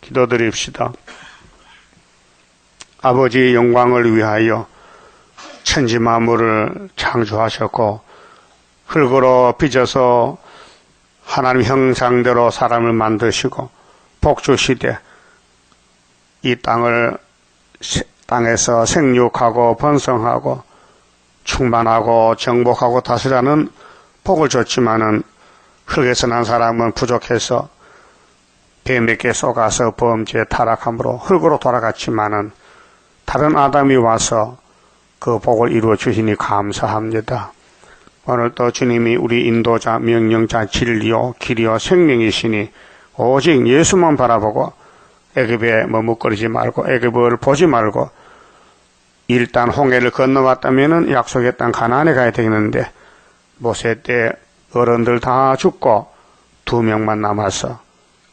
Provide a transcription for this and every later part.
기도드립시다. 아버지의 영광을 위하여 천지 만물을 창조하셨고 흙으로 빚어서 하나님 형상대로 사람을 만드시고 복주시되 이 땅에서 생육하고 번성하고 충만하고 정복하고 다스리라는 복을 줬지만은 흙에서 난 사람은 부족해서 뱀에게 속아서 범죄에 타락함으로 흙으로 돌아갔지만은 다른 아담이 와서 그 복을 이루어 주시니 감사합니다. 오늘 또 주님이 우리 인도자, 명령자, 진리요, 길이요, 생명이시니 오직 예수만 바라보고 애굽에 머뭇거리지 말고 애굽을 보지 말고 일단 홍해를 건너왔다면은 약속의 땅 가나안에 가야 되겠는데 모세 때 어른들 다 죽고 2명만 남아서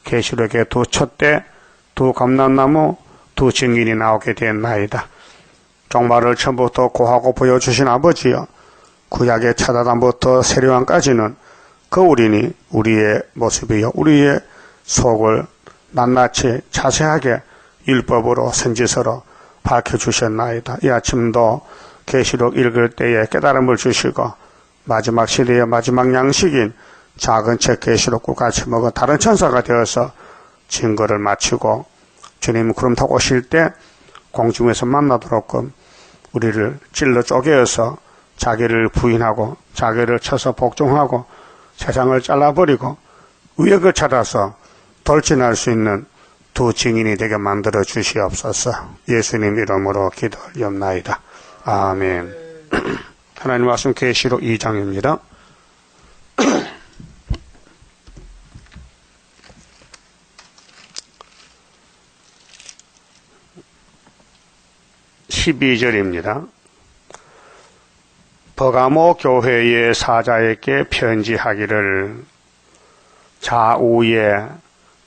계시록에 2 촛대, 2 감람나무, 2 증인이 나오게 됐나이다. 종말을 처음부터 고하고 보여주신 아버지여, 구약의 첫 아담부터 세례왕까지는 거울이니 우리의 모습이요 우리의 속을 낱낱이 자세하게 율법으로 선지서로 밝혀주셨나이다. 이 아침도 계시록 읽을 때에 깨달음을 주시고 마지막 시대의 마지막 양식인 작은 책 계시록과 같이 먹어 다른 천사가 되어서 증거를 마치고 주님 구름 타고 오실 때 공중에서 만나도록끔 우리를 찔러 쪼개어서 자기를 부인하고 자기를 쳐서 복종하고 세상을 잘라버리고 의역을 찾아서 돌진할 수 있는 2 증인이 되게 만들어 주시옵소서. 예수님 이름으로 기도 올리옵나이다. 아멘. 하나님 말씀 계시록 2장입니다. 12절입니다. 버가모 교회의 사자에게 편지하기를 좌우에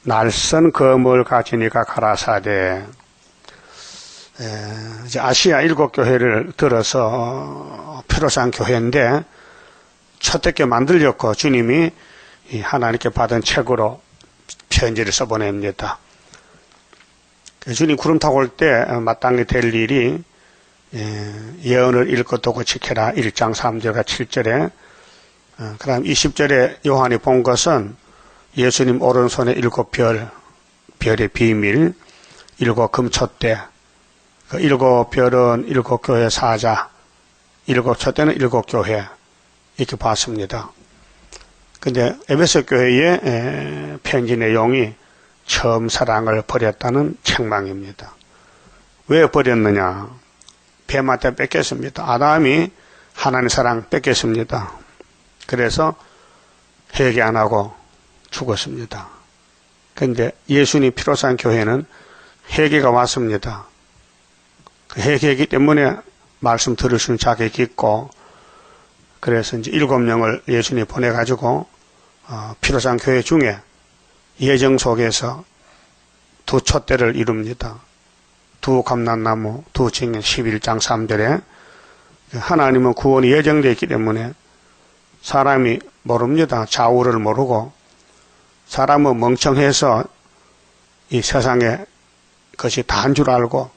날선 검을 가지니까 가라사대. 이제 아시아 7교회를 들어서 필요한 교회인데 첫대께 만들렸고 주님이 하나님께 받은 책으로 편지를 써보냅니다. 주님 구름 타고 올 때 마땅히 될 일이 예언을 읽고 또 지켜라 1장 3절과 7절에 그 다음 20절에 요한이 본 것은 예수님 오른손에 7별, 별의 비밀, 7 금촛대, 그 7별은 7교회 사자, 7 촛대는 7교회 이렇게 봤습니다. 근데 에베소 교회의 편지 내용이 처음 사랑을 버렸다는 책망입니다. 왜 버렸느냐? 뱀한테 뺏겼습니다. 아담이 하나님의 사랑 뺏겼습니다. 그래서 회개 안 하고 죽었습니다. 그런데 예수님 필요한 교회는 회개가 왔습니다. 회개이기 때문에 말씀 들으시는 자격이 있고 그래서 이제 7명을 예수님이 보내가지고 필요한 교회 중에 예정 속에서 2 촛대를 이룹니다. 2 감람나무, 2 증인 11장 3절에 하나님은 구원이 예정되어 있기 때문에 사람이 모릅니다. 좌우를 모르고 사람은 멍청해서 이 세상에 것이 다인 줄 알고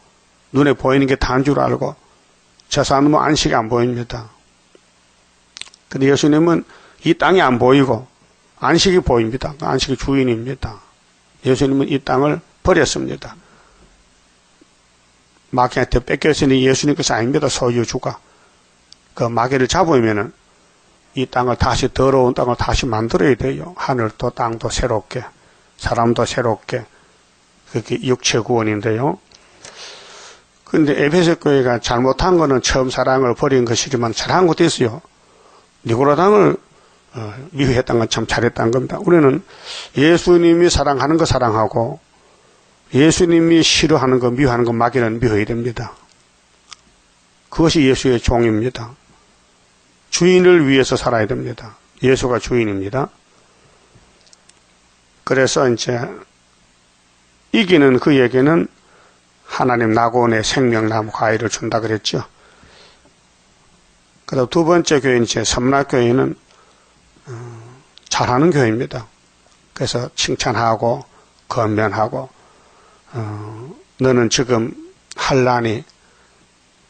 눈에 보이는 게 다인 줄 알고 저 사람은 안식이 안 보입니다. 근데 예수님은 이 땅이 안 보이고 안식이 보입니다. 안식의 주인입니다. 예수님은 이 땅을 버렸습니다. 마귀한테 뺏겼으니 예수님께서 아닙니다. 소유주가. 그 마귀를 잡으면은 이 땅을 다시 더러운 땅을 다시 만들어야 돼요. 하늘도 땅도 새롭게 사람도 새롭게 그게 육체 구원인데요. 그런데 에베소 교회가 잘못한 거는 처음 사랑을 버린 것이지만 잘한 것도 있어요. 니고라당을 미워했던 건 참 잘했다는 겁니다. 우리는 예수님이 사랑하는 거 사랑하고 예수님이 싫어하는 거 미워하는 거 마귀는 미워해야 됩니다. 그것이 예수의 종입니다. 주인을 위해서 살아야 됩니다. 예수가 주인입니다. 그래서 이제 이기는 그에게는 하나님 낙원의 생명나무 과일을 준다 그랬죠. 그다음 2번째 교회는 이제 섬락교회는 잘하는 교회입니다. 그래서 칭찬하고 건면하고 너는 지금 환난이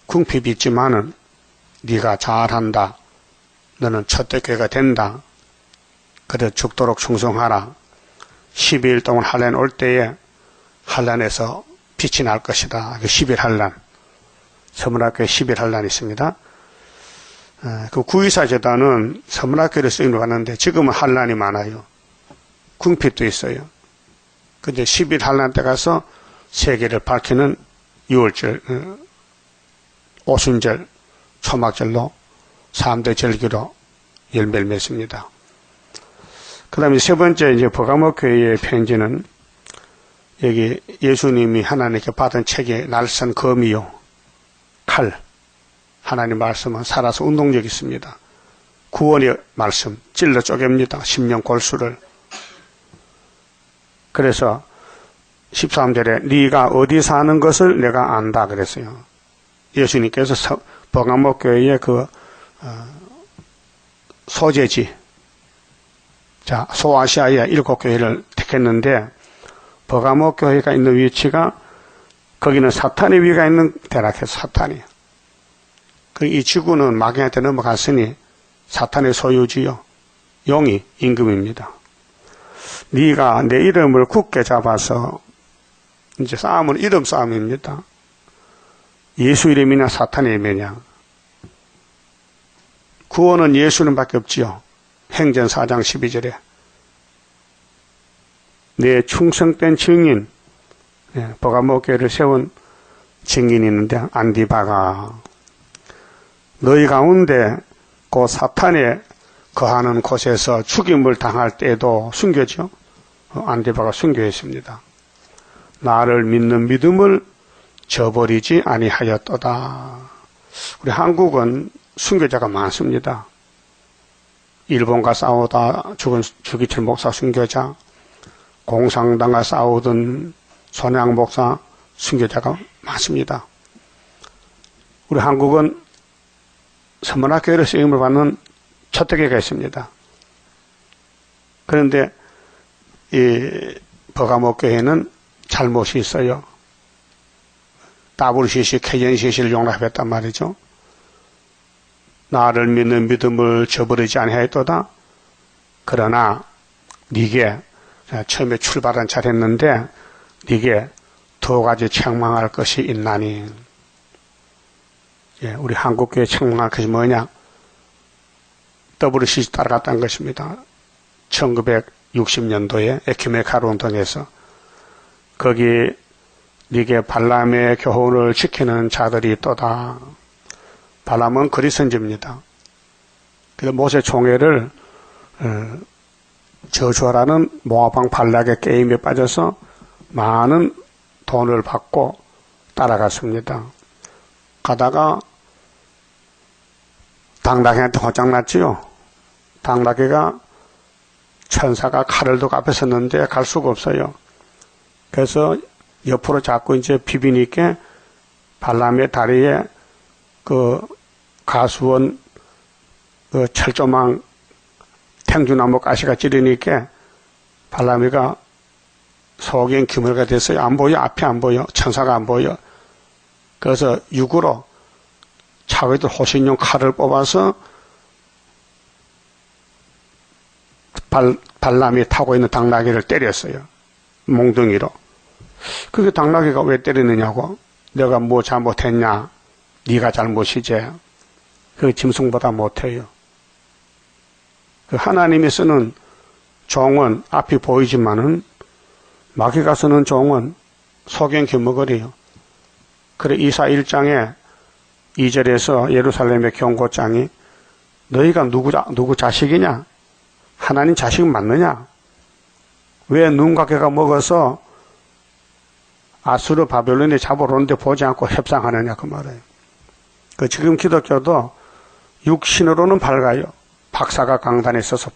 궁핍이 있지만은 네가 잘한다. 너는 첫대교회가 된다. 그래 죽도록 충성하라. 12일 동안 환난 올 때에 환난에서 빛이 날 것이다. 10일 환난. 서문학교에 10일 환난이 있습니다. 그 구의사 재단은 서문학교를 쓰임을 받는데 지금은 환난이 많아요. 궁핍도 있어요. 근데 10일 환난 때 가서 세계를 밝히는 6월절, 오순절, 초막절로 3대 절기로 열매를 맺습니다. 그 다음에 세 번째, 이제 버가모 교회의 편지는 여기 예수님이 하나님께 받은 책의 날선 검이요, 칼. 하나님 말씀은 살아서 운동력 있습니다. 구원의 말씀, 찔러 쪼갭니다. 심령 골수를. 그래서 13절에 네가 어디 사는 것을 내가 안다 그랬어요. 예수님께서 버가모 교회의 그 소재지, 자 소아시아의 7교회를 택했는데 버가모 교회가 있는 위치가 거기는 사탄의 위가 있는 데라해서 사탄이에요. 이 지구는 마귀한테 넘어갔으니 사탄의 소유지요. 용이 임금입니다. 네가 내 이름을 굳게 잡아서 이제 싸움은 이름 싸움입니다. 예수 이름이냐 사탄의 이름이냐. 구원은 예수님밖에 없지요. 행전 4장 12절에 내 충성된 증인, 버가모 교회를 세운 증인이 있는데 안디바가 너희 가운데 그 사탄에 거하는 곳에서 죽임을 당할 때에도 순교죠. 안디바가 순교했습니다. 나를 믿는 믿음을 저버리지 아니하였도다. 우리 한국은 순교자가 많습니다. 일본과 싸우다 죽은 주기철 목사 순교자, 공산당과 싸우던 손양 목사 순교자가 많습니다. 우리 한국은 서문학교회로 쓰임을 받는 첫대교회가 있습니다. 그런데 이 버가모 교회는 잘못이 있어요. WCC, KNCC를 용납했단 말이죠. 나를 믿는 믿음을 저버리지 아니하였도다. 그러나 네게 처음에 출발은 잘했는데 네게 두 가지 책망할 것이 있나니. 우리 한국교회 책망할 것이 뭐냐? WCC 따라갔다는 것입니다. 1960년도에 에큐메카르 운동에서 거기 네게 발람의 교훈을 지키는 자들이 있도다. 발람은 그리스도입니다. 그래서 모세 총회를 저주하라는 모압왕 발락의 게임에 빠져서 많은 돈을 받고 따라갔습니다. 가다가 당나귀한테 호장났지요. 당나귀가 천사가 칼을 두고 앞에 섰는데 갈 수가 없어요. 그래서 옆으로 자꾸 이제 비비니까 발람의 다리에 그 가수원 그 철조망 탱주나무 가시가 찌르니까 발람이가 속엔 기물가 됐어요. 안 보여. 앞이 안 보여. 천사가 안 보여. 그래서 육으로 차위들 호신용 칼을 뽑아서 발람이 타고 있는 당나귀를 때렸어요. 몽둥이로. 그게 당나귀가 왜 때리느냐고. 내가 뭐 잘못했냐. 네가 잘못이지. 그 짐승보다 못해요. 그 하나님이 쓰는 종은 앞이 보이지만은 마귀가 쓰는 종은 속엔 규머거리요. 그래 이사 1장에 2절에서 예루살렘의 경고장이 너희가 누구 자식이냐? 하나님 자식 맞느냐? 왜 눈과 귀가 먹어서 아수르 바벨론에 잡으러 오는데 보지 않고 협상하느냐 그 말이에요. 그 지금 기독교도 육신으로는 밝아요. 박사가 강단에 있어서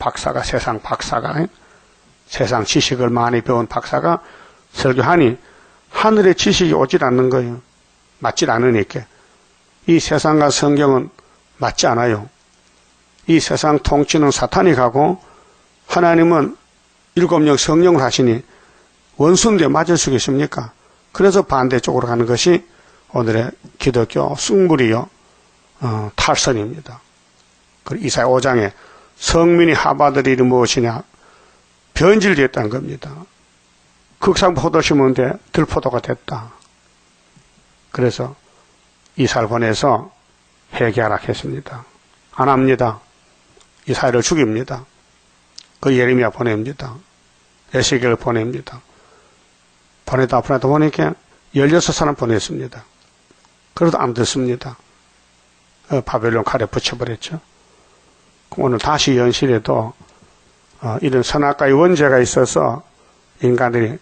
세상 지식을 많이 배운 박사가 설교하니 하늘의 지식이 오질 않는 거예요. 맞질 않으니까. 이 세상과 성경은 맞지 않아요. 이 세상 통치는 사탄이 가고 하나님은 7명 성령을 하시니 원수인데 맞을 수 있습니까? 그래서 반대쪽으로 가는 것이 오늘의 기독교 숭구리요 탈선입니다. 이사야 5장에 성민이 하바들 일이 무엇이냐? 변질됐다는 겁니다. 극상포도 심은데 들포도가 됐다. 그래서 이사를 보내서 회개하라 했습니다. 안 합니다. 이사야를 죽입니다. 그 예레미야 보냅니다. 에스겔을 보냅니다. 보내다 보니까 16사람 보냈습니다. 그래도 안 듣습니다. 바벨론 칼에 붙여버렸죠. 오늘 다시 현실에도 이런 선악과의 원죄가 있어서 인간들이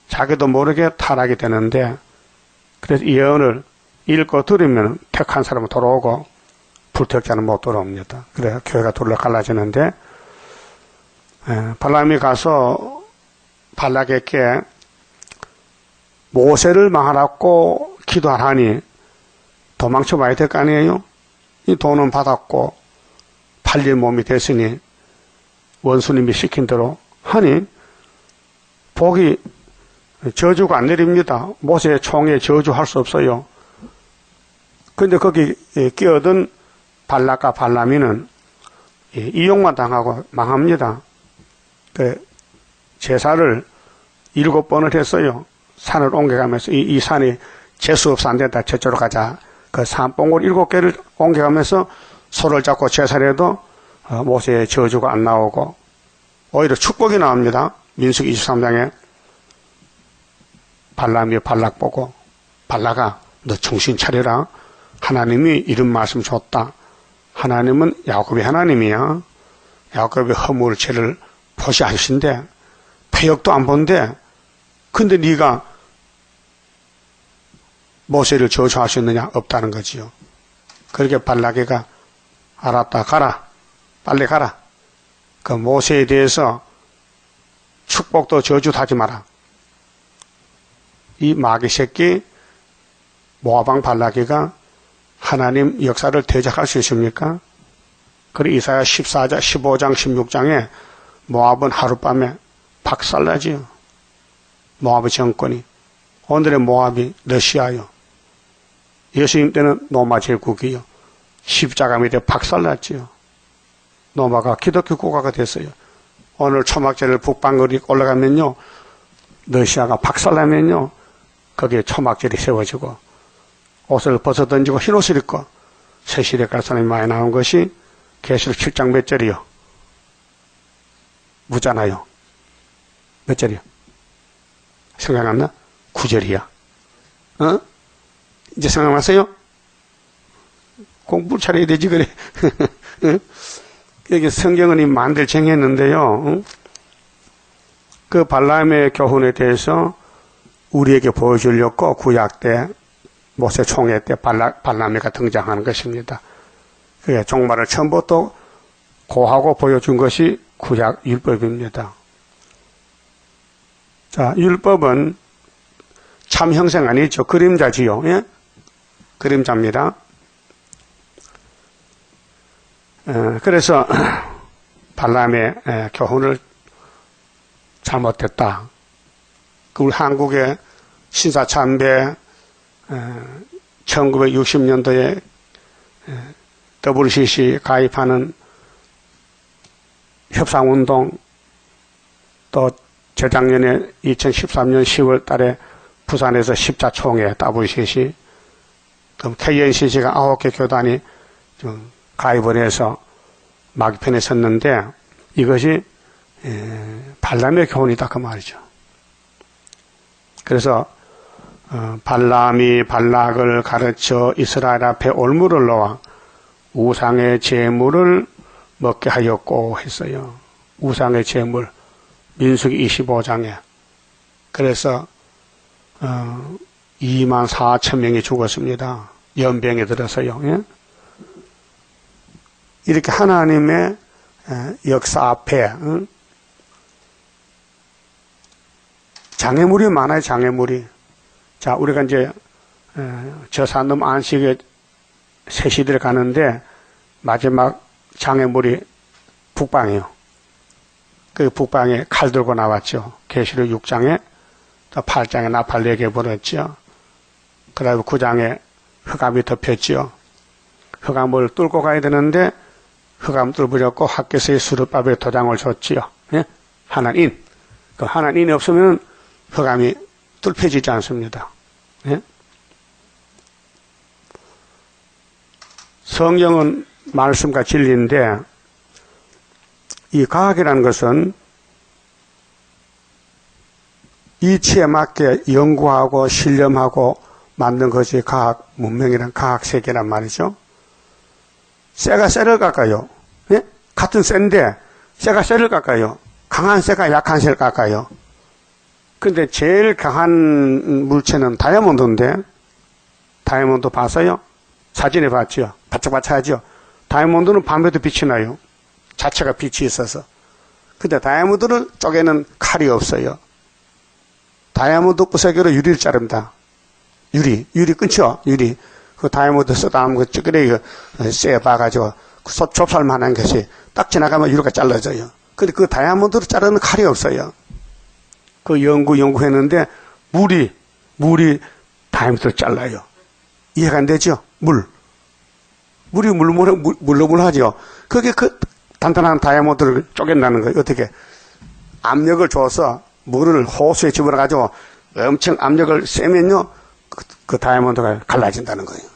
자기도 모르게 타락이 되는데, 그래서 이 예언을 읽고 들으면 택한 사람은 돌아오고 불택자는 못 돌아옵니다. 그래서 교회가 둘러 갈라지는데, 발람이 가서 발락에게 모세를 망하라고 기도하라니 도망쳐 봐야 될 거 아니에요? 이 돈은 받았고 팔릴 몸이 됐으니 원수님이 시킨 대로 하니 복이 저주가 안 내립니다. 모세의 총에 저주할 수 없어요. 근데 거기 끼어든 발락과 발람이는 이용만 당하고 망합니다. 그 제사를 7번을 했어요. 산을 옮겨가면서 이 산이 재수없어 안 된다. 저쪽으로 가자. 그 산봉우리 7개를 옮겨가면서 소를 잡고 제사를 해도 모세의 저주가 안 나오고 오히려 축복이 나옵니다. 민수기 23장에 발람이 발락 보고 발락아 너 정신 차려라. 하나님이 이런 말씀 줬다. 하나님은 야곱의 하나님이야. 야곱의 허물 죄를 보시하신데 패역도 안 본데 근데 네가 모세를 저주할 수 있느냐? 없다는 거지요. 그렇게 발락이가 알았다 가라. 빨리 가라. 그 모세에 대해서 축복도 저주도 하지 마라. 이 마귀 새끼 모아방 발락이가 하나님 역사를 대적할 수 있습니까? 그리고 이사야 14장, 15장, 16장에 모압은 하룻밤에 박살나지요. 모압의 정권이. 오늘의 모압이 러시아요. 예수님 때는 로마 제국이요. 십자가 밑에 박살났지요. 로마가 기독교 국가가 됐어요. 오늘 초막절을 북방거리 올라가면요. 러시아가 박살나면요. 거기에 초막절이 세워지고 옷을 벗어던지고 흰옷을 입고 새시대 갈 사람이 많이 나온 것이 계시록 7장 몇 절이요? 묻잖아요. 몇 절이요? 생각 안 나? 9절이야. 이제 생각나세요? 공부를 잘해야 되지, 그래. 여기 성경은 이 만들 정했는데요. 그 발람의 교훈에 대해서 우리에게 보여주려고 구약 때, 모세 총회 때 발람이가 등장하는 것입니다. 그게 종말을 처음부터 고하고 보여준 것이 구약 율법입니다. 자, 율법은 참 형상 아니죠. 그림자지요. 예? 그림자입니다. 그래서 발람의 교훈을 잘못했다. 우리 한국의 신사참배 1960년도에 WCC 가입하는 협상운동, 또 재작년에 2013년 10월 달에 부산에서 십자총회 WCC, 그럼 KNCC가 9개 교단이 좀 가입을 해서 마귀편에 섰는데 이것이 발람의 교훈이다 그 말이죠. 그래서 발람이 발락을 가르쳐 이스라엘 앞에 올무를 놓아 우상의 제물을 먹게 하였고 했어요. 우상의 제물 민수기 25장에. 그래서 2만 4천 명이 죽었습니다. 연병에 들어서요. 예? 이렇게 하나님의 역사 앞에 장애물이 많아요. 장애물이. 자, 우리가 이제 저산넘 안식에 새시대를 가는데 마지막 장애물이 북방이에요. 그 북방에 칼 들고 나왔죠. 계시록 6장에 또 8장에 나팔 4개 불었죠. 그 다음에 9장에 흑암이 덮였죠. 흑암을 뚫고 가야 되는데 흑암 뚫으려고 학개서의 수르밥에 도장을 줬지요. 예? 하나인. 그 하나인이 없으면 흑암이 뚫혀지지 않습니다. 예? 성경은 말씀과 진리인데 이 과학이라는 것은 이치에 맞게 연구하고 실험하고 만든 것이 과학 문명이란 과학 세계란 말이죠. 쇠가 쇠를 깎아요. 예? 같은 쇠인데 쇠가 쇠를 깎아요. 강한 쇠가 약한 쇠를 깎아요. 근데 제일 강한 물체는 다이아몬드인데 다이아몬드 봤어요? 사진에 봤죠? 바짝바짝하죠? 다이아몬드는 밤에도 빛이 나요. 자체가 빛이 있어서. 근데 다이아몬드를 쪼개는 칼이 없어요. 다이아몬드 부서기로 유리를 자릅니다. 유리 끊죠? 유리. 그 다이아몬드 쓰다한 거 찌그레기 쇠 봐가지고 좁쌀만한 것이 딱 지나가면 유리가 잘라져요. 근데 그 다이아몬드로 자르는 칼이 없어요. 그 연구했는데 물이 다이아몬드를 잘라요. 이해가 안 되죠? 물이 물렁물렁하죠? 그게 그 단단한 다이아몬드를 쪼갠다는 거예요. 어떻게? 압력을 줘서 물을 호수에 집어넣어가지고 엄청 압력을 세면요, 그 다이아몬드가 갈라진다는 거예요.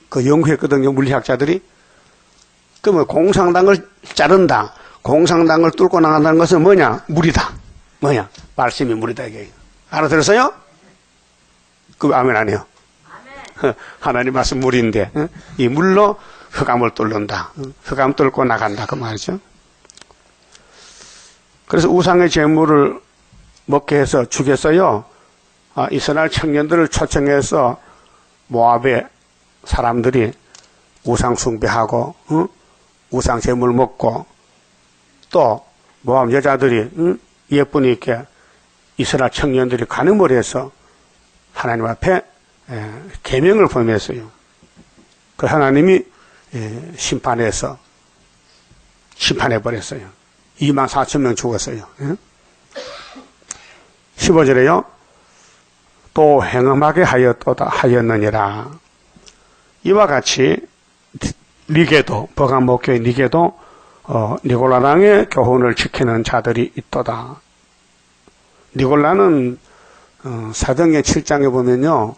그 연구했거든요, 물리학자들이. 그러면 공상당을 자른다. 공상당을 뚫고 나간다는 것은 뭐냐? 물이다. 뭐냐? 말씀이 물이다, 이게. 알아들었어요? 그 아멘 안 해요? 하나님 말씀 물인데, 이 물로 흑암을 뚫는다. 흑암 뚫고 나간다. 그 말이죠. 그래서 우상의 제물을 먹게 해서 죽였어요. 이스라엘 청년들을 초청해서 모압의 사람들이 우상 숭배하고, 우상 제물 먹고, 또 모압 여자들이 예쁘니까 이스라엘 청년들이 간음을 해서 하나님 앞에 계명을 범했어요. 그 하나님이 심판해서 심판해버렸어요. 24,000명 죽었어요. 15절에요. 또 행음하게 하였느니라. 이와 같이 니게도, 버가목교의 니게도 니골라당의 교훈을 지키는 자들이 있도다. 니골라는 사도행전 7장에 보면요,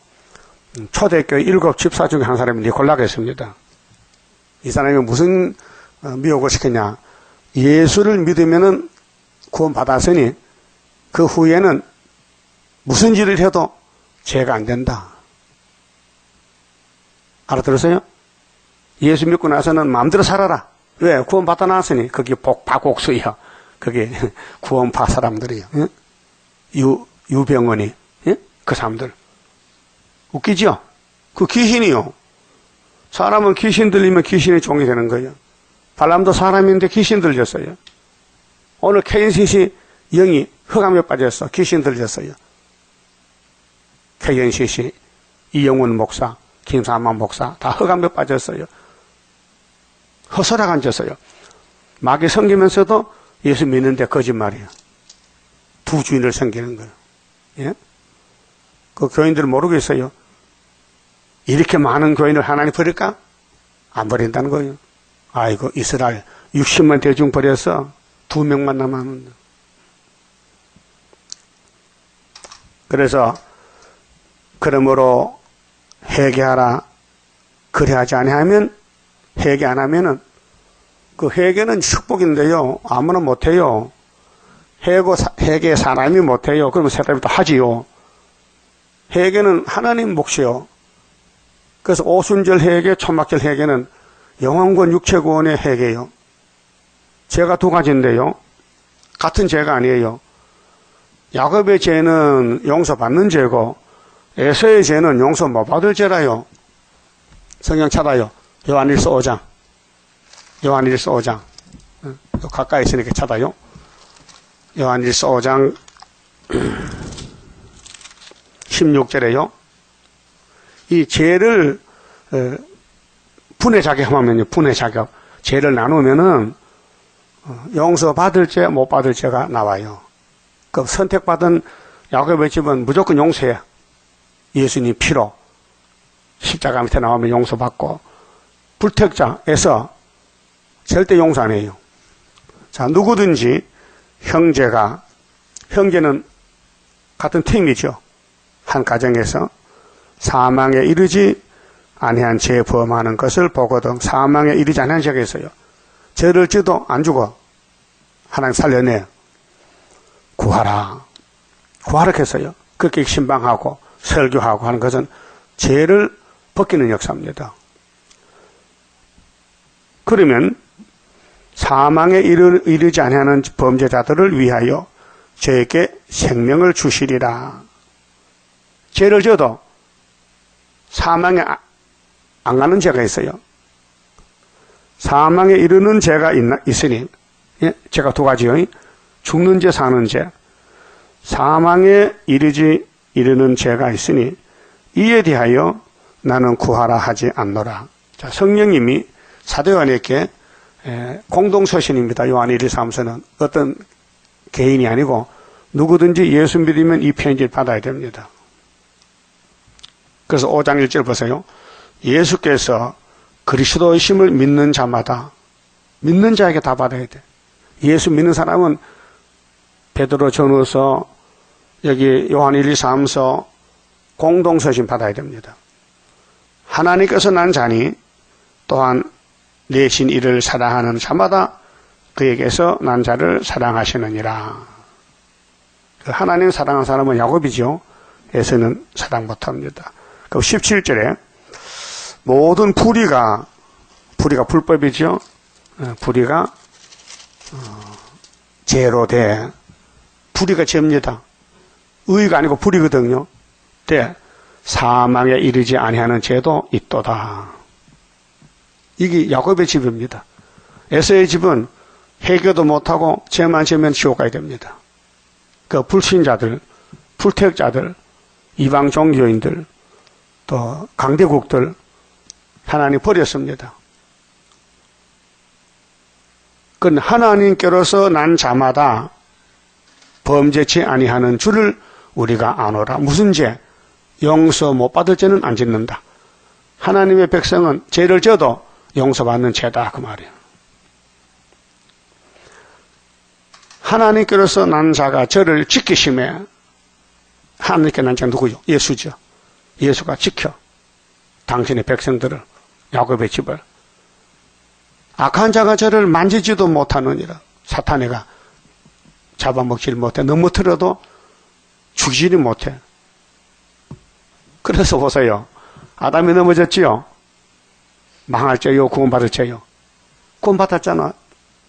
초대교회 7집사 중에 한 사람이 니골라가 있습니다. 이 사람이 무슨 미혹을 시켰냐? 예수를 믿으면은 구원 받았으니 그 후에는 무슨 일을 해도 죄가 안 된다. 알아들었어요? 예수 믿고 나서는 마음대로 살아라. 왜? 구원 받아 놨으니. 그게 복파곡수야. 그게 구원파 사람들이요. 예? 유병원이, 예? 그 사람들. 웃기죠? 그 귀신이요. 사람은 귀신 들리면 귀신의 종이 되는 거예요. 발람도 사람인데 귀신 들렸어요. 오늘 KNCC 영이 흑암에 빠졌어. 귀신 들렸어요. KNCC 이영훈 목사, 김삼만 목사 다 흑암에 빠졌어요. 허설하게 앉았어요. 마귀 섬기면서도 예수 믿는데 거짓말이에요. 두 주인을 섬기는 거예요. 예? 그 교인들은 모르겠어요. 이렇게 많은 교인을 하나님 버릴까? 안 버린다는 거예요. 아이고, 이스라엘 60만 대중 버려서 2명만 남았는데. 그래서 그러므로 회개하라. 그래하지 아니하면, 회개 안 하면은, 그 회개는 축복인데요, 아무나 못해요. 회개 사람이 못해요. 그러면 사람이 또 하지요. 회개는 하나님 몫이요. 그래서 오순절 회개, 초막절 회개는 영혼권 육체구원의 회개요. 죄가 두 가지인데요, 같은 죄가 아니에요. 야곱의 죄는 용서받는 죄고 에서의 죄는 용서 못 받을 죄라요. 성경 찾아요. 요한일서 5장. 요한일서 5장. 가까이 있으니까 찾아요. 요한일서 5장 16절에요. 이 죄를 분해 작용하면요. 분해 작용. 죄를 나누면은 용서받을 죄, 못 받을 죄가 나와요. 그 선택받은 야곱의 집은 무조건 용서해. 예수님 피로 십자가 밑에 나오면 용서받고, 불택자에서 절대 용서 안 해요. 자, 누구든지 형제는 같은 팀이죠. 한 가정에서 사망에 이르지 아니한 죄 범하는 것을 보거든. 사망에 이르지 아니한 죄가 있어요. 죄를 지도 안 죽어. 하나님 살려내. 구하라 했어요. 그렇게 신방하고 설교하고 하는 것은 죄를 벗기는 역사입니다. 그러면 사망에 이르지 아니하는 범죄자들을 위하여 저에게 생명을 주시리라. 죄를 져도 사망에 안 가는 죄가 있어요. 사망에 이르는 죄가 있으니, 예? 죄가 두 가지요. 죽는 죄, 사는 죄. 사망에 이르는 죄가 있으니 이에 대하여 나는 구하라 하지 않노라. 자, 성령님이 사도 요한에게 공동서신입니다. 요한 1, 2, 3서는 어떤 개인이 아니고 누구든지 예수 믿으면 이 편지를 받아야 됩니다. 그래서 5장 1절 보세요. 예수께서 그리스도이심을 믿는 자마다, 믿는 자에게 다 받아야 돼. 예수 믿는 사람은 베드로 전후서, 여기 요한 1, 2, 3서 공동서신 받아야 됩니다. 하나님께서 난 자니 또한 내신 이를 사랑하는 자마다 그에게서 난 자를 사랑하시느니라. 하나님 사랑하는 사람은 야곱이죠. 에서는 사랑 못합니다. 그 17절에 모든 불의가 불법이죠. 불의가 죄로 돼. 불의가 죄입니다. 의가 아니고 불의거든요. 돼. 사망에 이르지 아니하는 죄도 있도다. 이게 야곱의 집입니다. 에서의 집은 해결도 못하고 죄만 지으면 지옥 가야 됩니다. 그 불신자들, 불택자들, 이방 종교인들, 또 강대국들 하나님 버렸습니다. 그건 하나님께로서 난 자마다 범죄치 아니하는 줄을 우리가 아노라. 무슨 죄? 용서 못 받을 죄는 안 짓는다. 하나님의 백성은 죄를 져도 용서받는 죄다 그 말이에요. 하나님께로서 난 자가 저를 지키심에, 하나님께 난 자가 누구요? 예수죠. 예수가 지켜 당신의 백성들을, 야곱의 집을. 악한 자가 저를 만지지도 못하느니라. 사탄이가 잡아먹지를 못해. 넘어뜨려도 죽이지 못해. 그래서 보세요. 아담이 넘어졌지요. 망할 죄요, 구원받을 죄요. 구원받았잖아.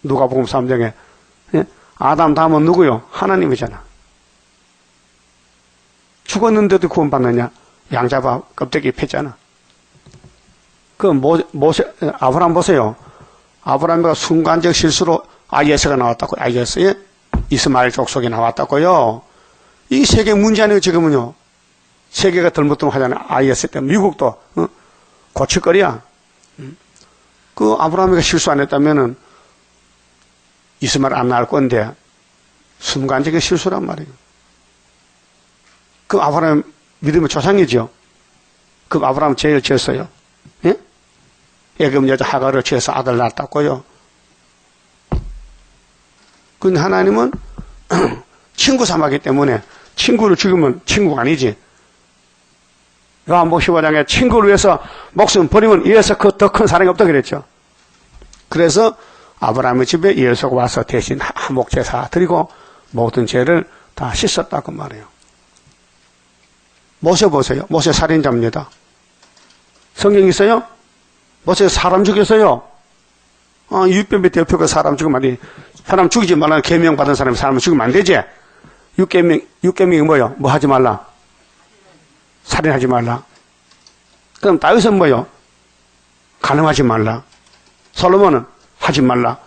누가복음 3장에. 예? 아담 다음은 누구요? 하나님이잖아. 죽었는데도 구원받느냐? 양잡아 껍데기 폈잖아. 아브라함 보세요. 아브라함이 순간적 실수로 아이에스가 나왔다고. 아이에스, 예? 이스마엘 족속이 나왔다고요. 이 세계 문제 아니에요, 지금은요. 세계가 덜못들 하잖아요. 아이에스 때문에. 미국도, 고칠거리야. 그 아브라함이가 실수 안 했다면은 이스마엘 안 나올 건데, 순간적인 실수란 말이에요. 그 아브라함 믿음의 조상이죠. 그 아브라함 죄를 지었어요. 예? 애굽 여자 하가를 지어서 아들 낳았다고요. 근데 하나님은 친구 삼았기 때문에 친구를 죽이면 친구가 아니지. 요한복음 15장에 친구를 위해서 목숨 버리면 이에서 그 더 큰 사랑이 없다 그랬죠. 그래서 아브라함의 집에 예수가 와서 대신 화목제사 드리고 모든 죄를 다 씻었다고 말해요. 모세 보세요. 모세 살인자입니다. 성경 있어요? 모세 사람 죽였어요. 유병배 대표가 사람 죽이면 안 돼. 사람 죽이지 말라는 계명 받은 사람이 사람을 죽이면 안 되지. 육계명이 뭐요? 뭐 하지 말라? 살인하지 말라. 그럼 다윗은 뭐요? 간음하지 말라. 솔로몬은 하지 말라.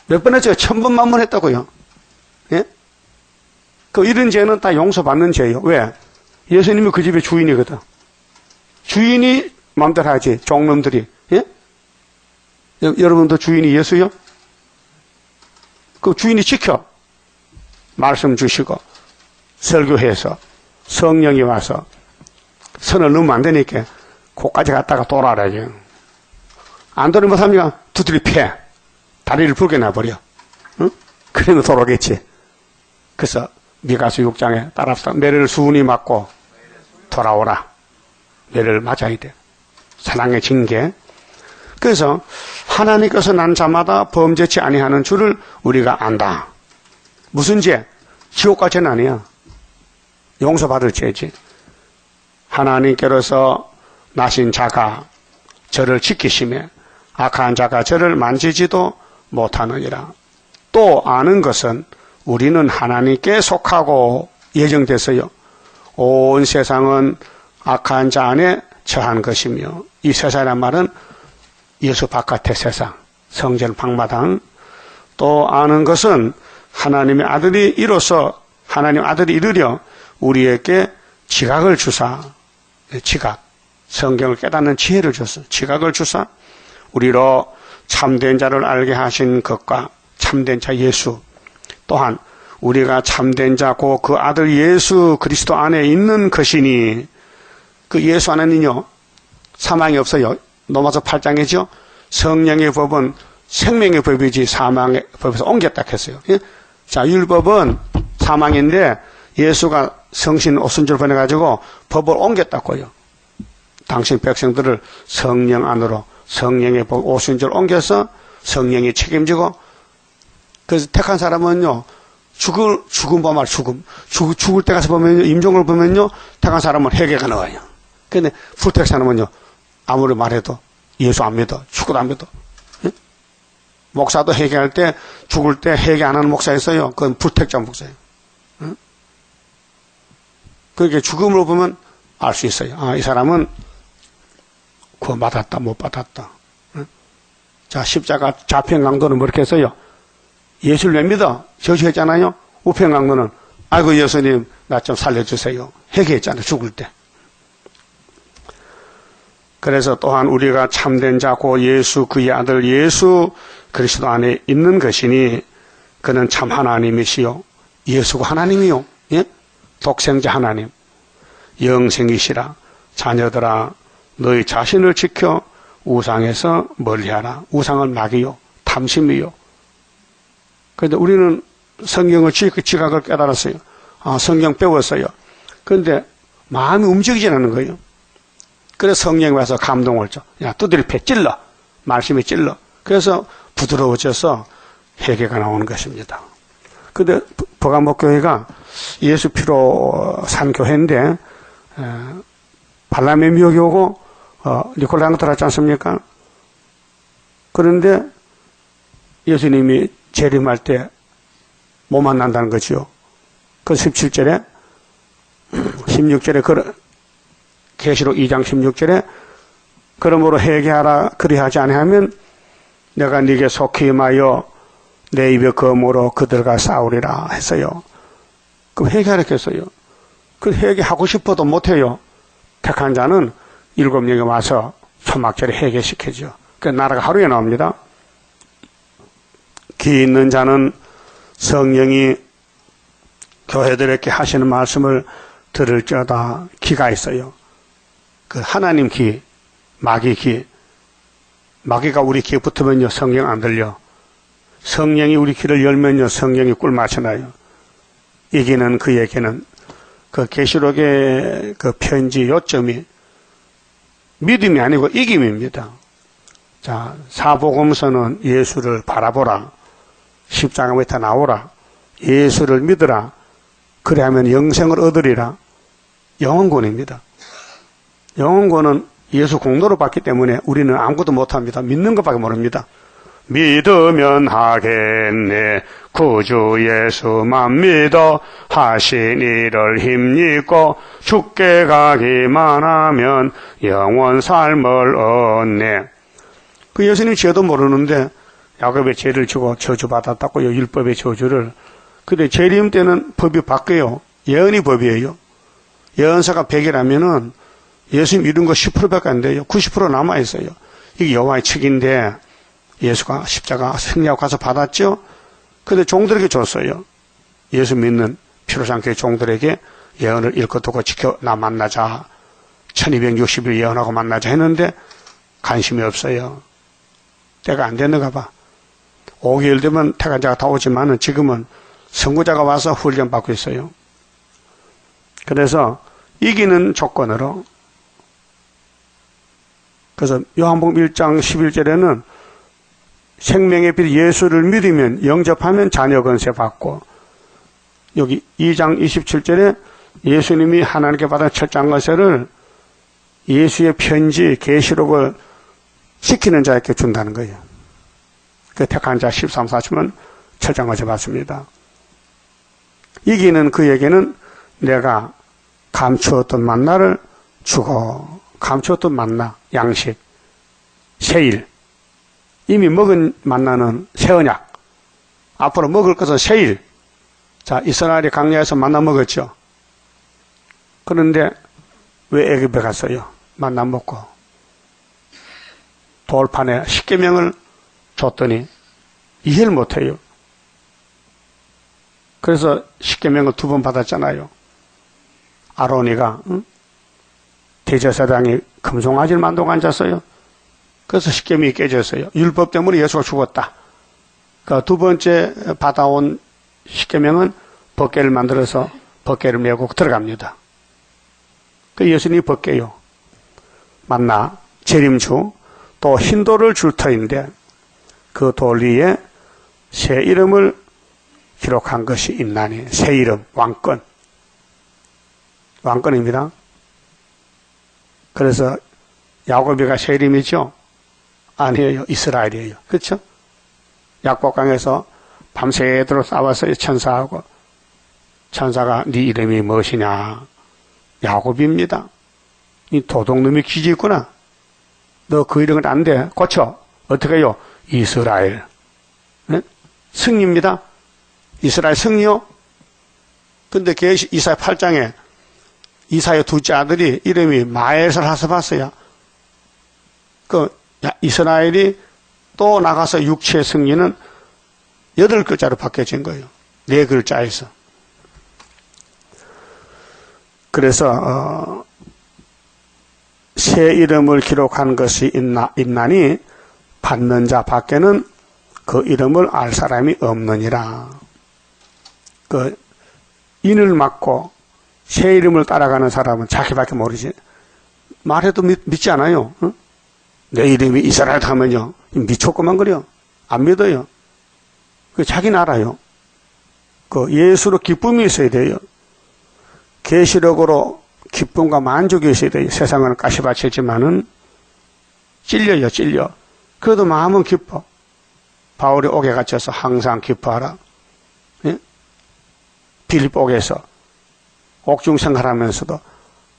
몇 번 했어요? 1000번 만번 했다고요. 예? 그 이런 죄는 다 용서받는 죄예요. 왜? 예수님이 그 집의 주인이거든. 주인이 마음대로 하지. 종놈들이. 예? 여러분도 주인이 예수요? 그 주인이 지켜. 말씀 주시고 설교해서 성령이 와서 선을 넘으면 안 되니까 거기까지 갔다가 돌아라죠. 안 돌으면 못합니까? 두드리 패. 다리를 붉게 놔버려. 응? 그러면 돌아오겠지. 그래서 미가서 6장에 따라서 매를 수운이 맞고 돌아오라. 매를 맞아야 돼. 사랑의 징계. 그래서 하나님께서 난 자마다 범죄치 아니하는 줄을 우리가 안다. 무슨 죄? 지옥 갈 죄는 아니야. 용서받을 죄지. 하나님께로서 나신 자가 저를 지키시며 악한 자가 저를 만지지도 못하느니라. 또 아는 것은 우리는 하나님께 속하고 예정됐어요. 온 세상은 악한 자 안에 처한 것이며, 이 세상이란 말은 예수 바깥의 세상, 성전 방마당. 또 아는 것은 하나님의 아들이 이로써 하나님 아들이 이르려 우리에게 지각을 주사, 지각, 성경을 깨닫는 지혜를 줬어. 지각을 주사 우리로 참된 자를 알게 하신 것과 참된 자 예수, 또한 우리가 참된 자고 그 아들 예수 그리스도 안에 있는 것이니, 그 예수 안에는요 사망이 없어요. 로마서 8장이죠. 성령의 법은 생명의 법이지 사망의 법에서 옮겼다 했어요. 예? 자, 율법은 사망인데 예수가 성신 오순절 보내가지고 법을 옮겼다고요. 당신 백성들을 성령 안으로 성령의 법 오순절 옮겨서 성령이 책임지고, 그래서 택한 사람은요 죽음 보면 죽을 때 가서 보면요, 임종을 보면요 택한 사람은 회개가 나와요. 근데 불택 사람은요 아무리 말해도 예수 안 믿어, 죽어도 안 믿어. 예? 목사도 회개할 때 죽을 때 회개 안 하는 목사 있어요. 그건 불택자 목사예요. 예? 그렇게 죽음을 보면 알 수 있어요. 아, 이 사람은 구원 받았다 못 받았다. 예? 자, 십자가 좌편 강도는 그렇게 했어요. 예수를 왜 믿어? 저주했잖아요. 우편 강도는 아이고 예수님 나 좀 살려주세요. 회개했잖아요. 죽을 때. 그래서 또한 우리가 참된 자고 예수 그의 아들 예수 그리스도 안에 있는 것이니, 그는 참 하나님이시요 예수가 하나님이요, 예? 독생자 하나님, 영생이시라. 자녀들아 너희 자신을 지켜 우상에서 멀리하라. 우상은 낙이요 탐심이요. 그런데 우리는 성경을 지각을 깨달았어요. 아, 성경 배웠어요. 그런데 마음이 움직이지 않는 거예요. 그래서 성령이 와서 감동을 줘. 야, 두드리 패, 찔러. 말씀이 찔러. 그래서 부드러워져서 회개가 나오는 것입니다. 근데 버가목교회가 예수 피로 산 교회인데, 발람의 미혹이 오고, 니콜라이가 들어왔지 않습니까? 그런데 예수님이 재림할 때 못 만난다는 거지요. 그 17절에, 16절에, 계시록 2장 16절에 그러므로 회개하라. 그리하지 아니하면 내가 네게 속히 임하여 내 입의 검으로 그들과 싸우리라 했어요. 그럼 회개하라 했어요. 그 회개하고 싶어도 못해요. 택한 자는 7명이 와서 초막절에 회개시켜줘. 그 나라가 하루에 나옵니다. 귀 있는 자는 성령이 교회들에게 하시는 말씀을 들을지어다. 귀가 있어요. 그 하나님 귀, 마귀 귀. 마귀가 우리 귀에 붙으면요 성령 안 들려. 성령이 우리 귀를 열면요 성령이 꿀 마셔놔요. 이기는 그에게는, 그 계시록의 그 편지 요점이 믿음이 아니고 이김입니다. 자, 사복음서는 예수를 바라보라. 십자가 밑에 나오라. 예수를 믿으라. 그래야면 영생을 얻으리라. 영원권입니다. 영원권은 예수 공로로 받기 때문에 우리는 아무것도 못합니다. 믿는 것밖에 모릅니다. 믿으면 하겠네. 구주 예수만 믿어 하신 일을 힘입고 죽게 가기만 하면 영원 삶을 얻네. 그 예수님 죄도 모르는데 야곱의 죄를 지고 저주받았다고요. 율법의 저주를. 근데 재림 때는 법이 바뀌어요. 예언이 법이에요. 예언서가 100이라면은 예수님 이룬 거 10%밖에 안 돼요. 90% 남아있어요. 이게 여호와의 책인데 예수가 십자가 승리하고 가서 받았죠. 근데 종들에게 줬어요. 예수 믿는 피로상교회 종들에게 예언을 읽고두고 지켜 나 만나자 1260일 예언하고 만나자 했는데 관심이 없어요. 때가 안 됐는가 봐. 5개월 되면 태간자가 다 오지만은 지금은 선구자가 와서 훈련 받고 있어요. 그래서 이기는 조건으로, 그래서 요한복음 1장 11절에는 생명의 빛 예수를 믿으면 영접하면 자녀 권세 받고, 여기 2장 27절에 예수님이 하나님께 받은 철장 권세를 예수의 편지 계시록을 지키는 자에게 준다는 거예요. 그 택한 자 13, 14쯤은 철장 권세 받습니다. 이기는 그에게는 내가 감추었던 만나를 주고, 감추었던 만나, 양식, 세일, 이미 먹은 만나는 새 언약, 앞으로 먹을 것은 세일. 자, 이스라엘이 광야에서 만나 먹었죠. 그런데 왜 애굽에 갔어요? 만나 먹고 돌판에 십계명을 줬더니 이해를 못해요. 그래서 십계명을 2번 받았잖아요. 아론이가 대제사장이 금송아지를 만들고 앉았어요. 그래서 십계명이 깨졌어요. 율법 때문에 예수가 죽었다. 그 2번째 받아온 십계명은 벗개를 만들어서 벗개를 메고 들어갑니다. 그 예수님이 벗개요. 만나, 재림주, 또 흰돌을 줄 터인데 그 돌 위에 새 이름을 기록한 것이 있나니, 새 이름, 왕권. 왕권입니다. 그래서 야곱이가 새 이름이죠? 아니에요. 이스라엘이에요. 그렇죠? 약복강에서 밤새도록 싸웠어요. 천사하고. 천사가 네 이름이 무엇이냐? 야곱입니다. 이 도둑놈이 기지 있구나. 너 그 이름은 안 돼. 고쳐. 어떻게 해요? 이스라엘. 네? 승리입니다. 이스라엘 승리요? 근데 이사야 8장에 이사야 둘째 아들이 이름이 마에서 하스바스야. 이스라엘이 또 나가서 육체의 승리는 8글자로 바뀌어진 거예요. 4글자에서. 그래서 새 이름을 기록한 것이 있나니 받는 자 밖에는 그 이름을 알 사람이 없느니라. 인을 맡고 새 이름을 따라가는 사람은 자기밖에 모르지. 말해도 믿지 않아요. 응? 내 이름이 이스라엘 하면요, 미쳤구만 그래요. 안 믿어요. 자기는 알아요. 예수로 기쁨이 있어야 돼요. 계시록으로 기쁨과 만족이 있어야 돼요. 세상은 가시밭이지만은 찔려요, 찔려. 그래도 마음은 기뻐. 바울이 옥에 갇혀서 항상 기뻐하라. 예? 빌립보에서 옥중 생활하면서도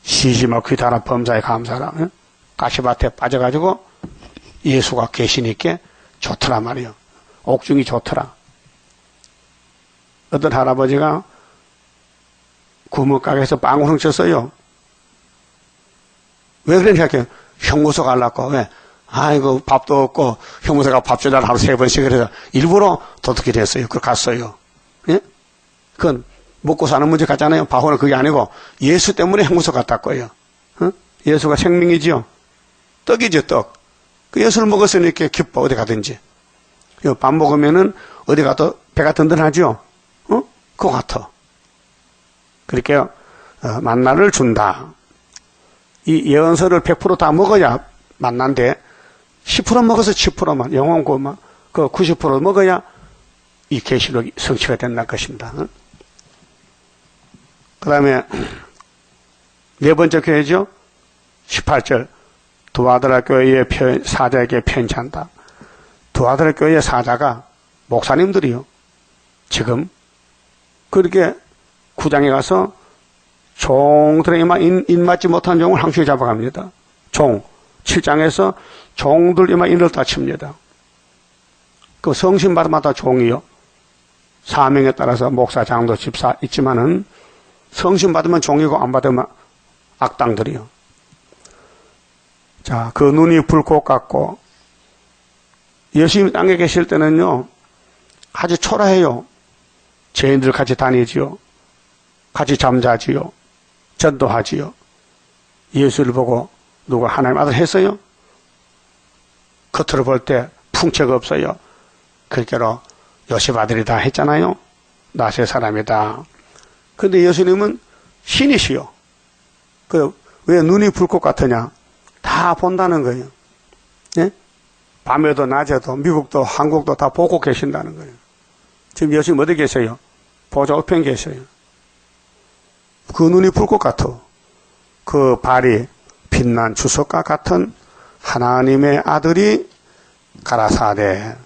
쉬지 말고 귀타라 범사에 감사하라. 예? 가시밭에 빠져가지고 예수가 계시니까 좋더라 말이요. 옥중이 좋더라. 어떤 할아버지가 구멍가게에서 빵을 훔쳤어요. 왜 그러냐 생각해요. 형무소 가려고. 왜? 아이고 밥도 없고 형무소가 밥 주달라 하루 3번씩 그래서 일부러 도둑질 했어요. 그걸 갔어요. 예? 그건 먹고 사는 문제 같잖아요. 바보는 그게 아니고 예수 때문에 형무소 갔다 거예요. 예수가 생명이지요. 떡이죠, 떡. 그 예수를 먹었으니까 기뻐, 어디 가든지. 밥 먹으면은 어디 가도 배가 든든하죠? 그거 같아. 그렇게, 만나를 준다. 이 예언서를 100% 다 먹어야 만난데, 10% 먹어서 10%만, 영혼고만, 그 90% 먹어야 이 계시록이 성취가 된다는 것입니다. 그 다음에, 4번째 교회죠? 18절. 두아드라 교회의 사자에게 편지한다. 두아드라 교회의 사자가 목사님들이요. 지금 그렇게 구장에 가서 종들의 인맞지 못한 종을 항시 잡아갑니다. 종 7장에서 종들 이마 인을 다칩니다. 그 성신받으마다 종이요. 사명에 따라서 목사, 장도, 집사 있지만은 성신받으면 종이고 안 받으면 악당들이요. 자, 그 눈이 불꽃 같고, 예수님이 땅에 계실 때는요, 아주 초라해요. 죄인들 같이 다니지요. 같이 잠자지요. 전도하지요. 예수를 보고 누가 하나님 아들 했어요? 겉으로 볼 때 풍채가 없어요. 그렇게로 요셉 아들이다 했잖아요. 나세 사람이다. 근데 예수님은 신이시요. 왜 눈이 불꽃 같으냐? 다 본다는 거예요. 예? 밤에도 낮에도 미국도 한국도 다 보고 계신다는 거예요. 지금 예수님 어디 계세요? 보좌 우편 계세요. 그 눈이 불꽃 같아. 그 발이 빛난 주석과 같은 하나님의 아들이 가라사대.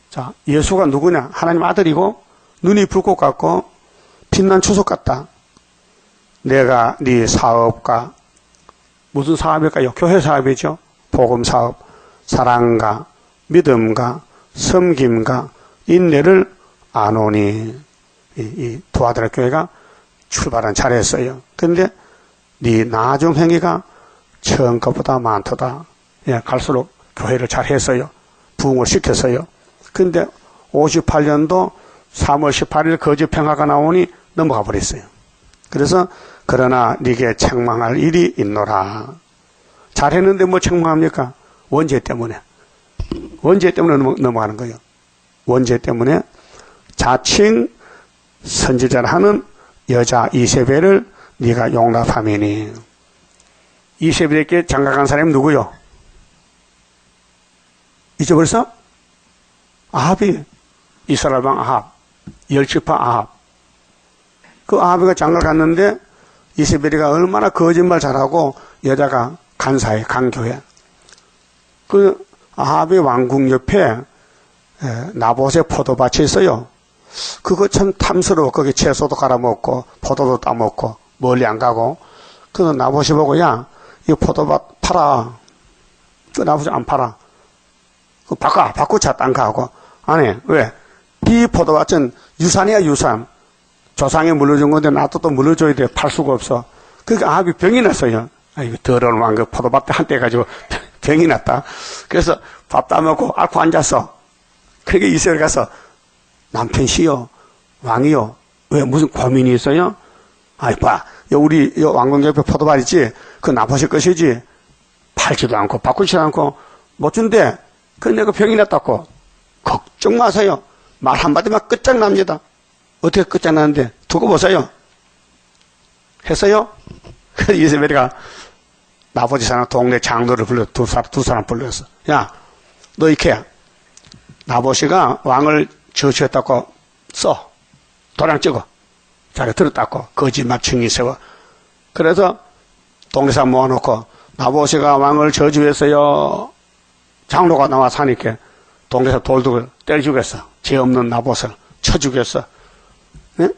자, 예수가 누구냐? 하나님 아들이고 눈이 불꽃 같고 빛난 주석 같다. 내가 네 사업가, 무슨 사업일까요? 교회 사업이죠. 복음 사업, 사랑과 믿음과 섬김과 인내를 아노니. 이 도와드릴 교회가 출발은 잘했어요. 근데 네 나중 행위가 처음 것보다 많도다. 예, 갈수록 교회를 잘했어요. 부흥을 시켰어요. 근데 58년도 3월 18일 거짓 평화가 나오니 넘어가 버렸어요. 그래서 그러나 네게 책망할 일이 있노라. 잘했는데 뭐 책망합니까? 원죄 때문에. 원죄 때문에 넘어가는 거예요. 원죄 때문에 자칭 선지자를 하는 여자 이세벨을 네가 용납하미니. 이세벨에게 장가간 사람이 누구요? 잊어버렸어? 아합이. 이스라엘 왕 아합. 열지파 아합. 그 아합이가 장가를 갔는데 이세벨이가 얼마나 거짓말 잘하고 여자가 간사해, 강교해. 그 아합의 왕궁 옆에 나봇의 포도밭이 있어요. 그거 참 탐스러워. 거기 채소도 갈아먹고 포도도 따먹고 멀리 안 가고. 그래서 나봇이 보고 야, 이 포도밭 팔아. 그 나봇이 안 팔아. 그 바꾸자 딴 거 하고. 아니 왜? 이 포도밭은 유산이야 유산. 조상이 물려준 건데 나도 또 물려줘야 돼. 팔 수가 없어. 그러니까 아합이 병이 났어요. 아이고 더러운 왕 그 포도밭 한때 가지고 병이 났다. 그래서 밥 따먹고 앓고 앉았어. 그게 이스라엘 가서 남편시여 왕이요 왜 무슨 고민이 있어요? 아이 봐 우리 왕궁 옆에 포도밭 있지? 그 나봇의 것이지. 팔지도 않고 바꾸지도 않고 못 준대. 근데 그 병이 났다고. 걱정 마세요. 말 한마디만 끝장납니다. 어떻게 끝장나는데 두고 보세요. 했어요? 그래서 이세벨이가 나봇이 사는 동네 장로를 불러 두 사람 불렀어. 야 너 이렇게 나봇이가 왕을 저주했다고 써. 도장 찍어. 자기가 들었다고. 거짓말 증인 세워. 그래서 동네 사람 모아놓고 나봇이가 왕을 저주했어요. 장로가 나와서 하니까 동네 사람 돌둑을 때려 죽였어. 죄 없는 나봇을 쳐 죽였어. 네?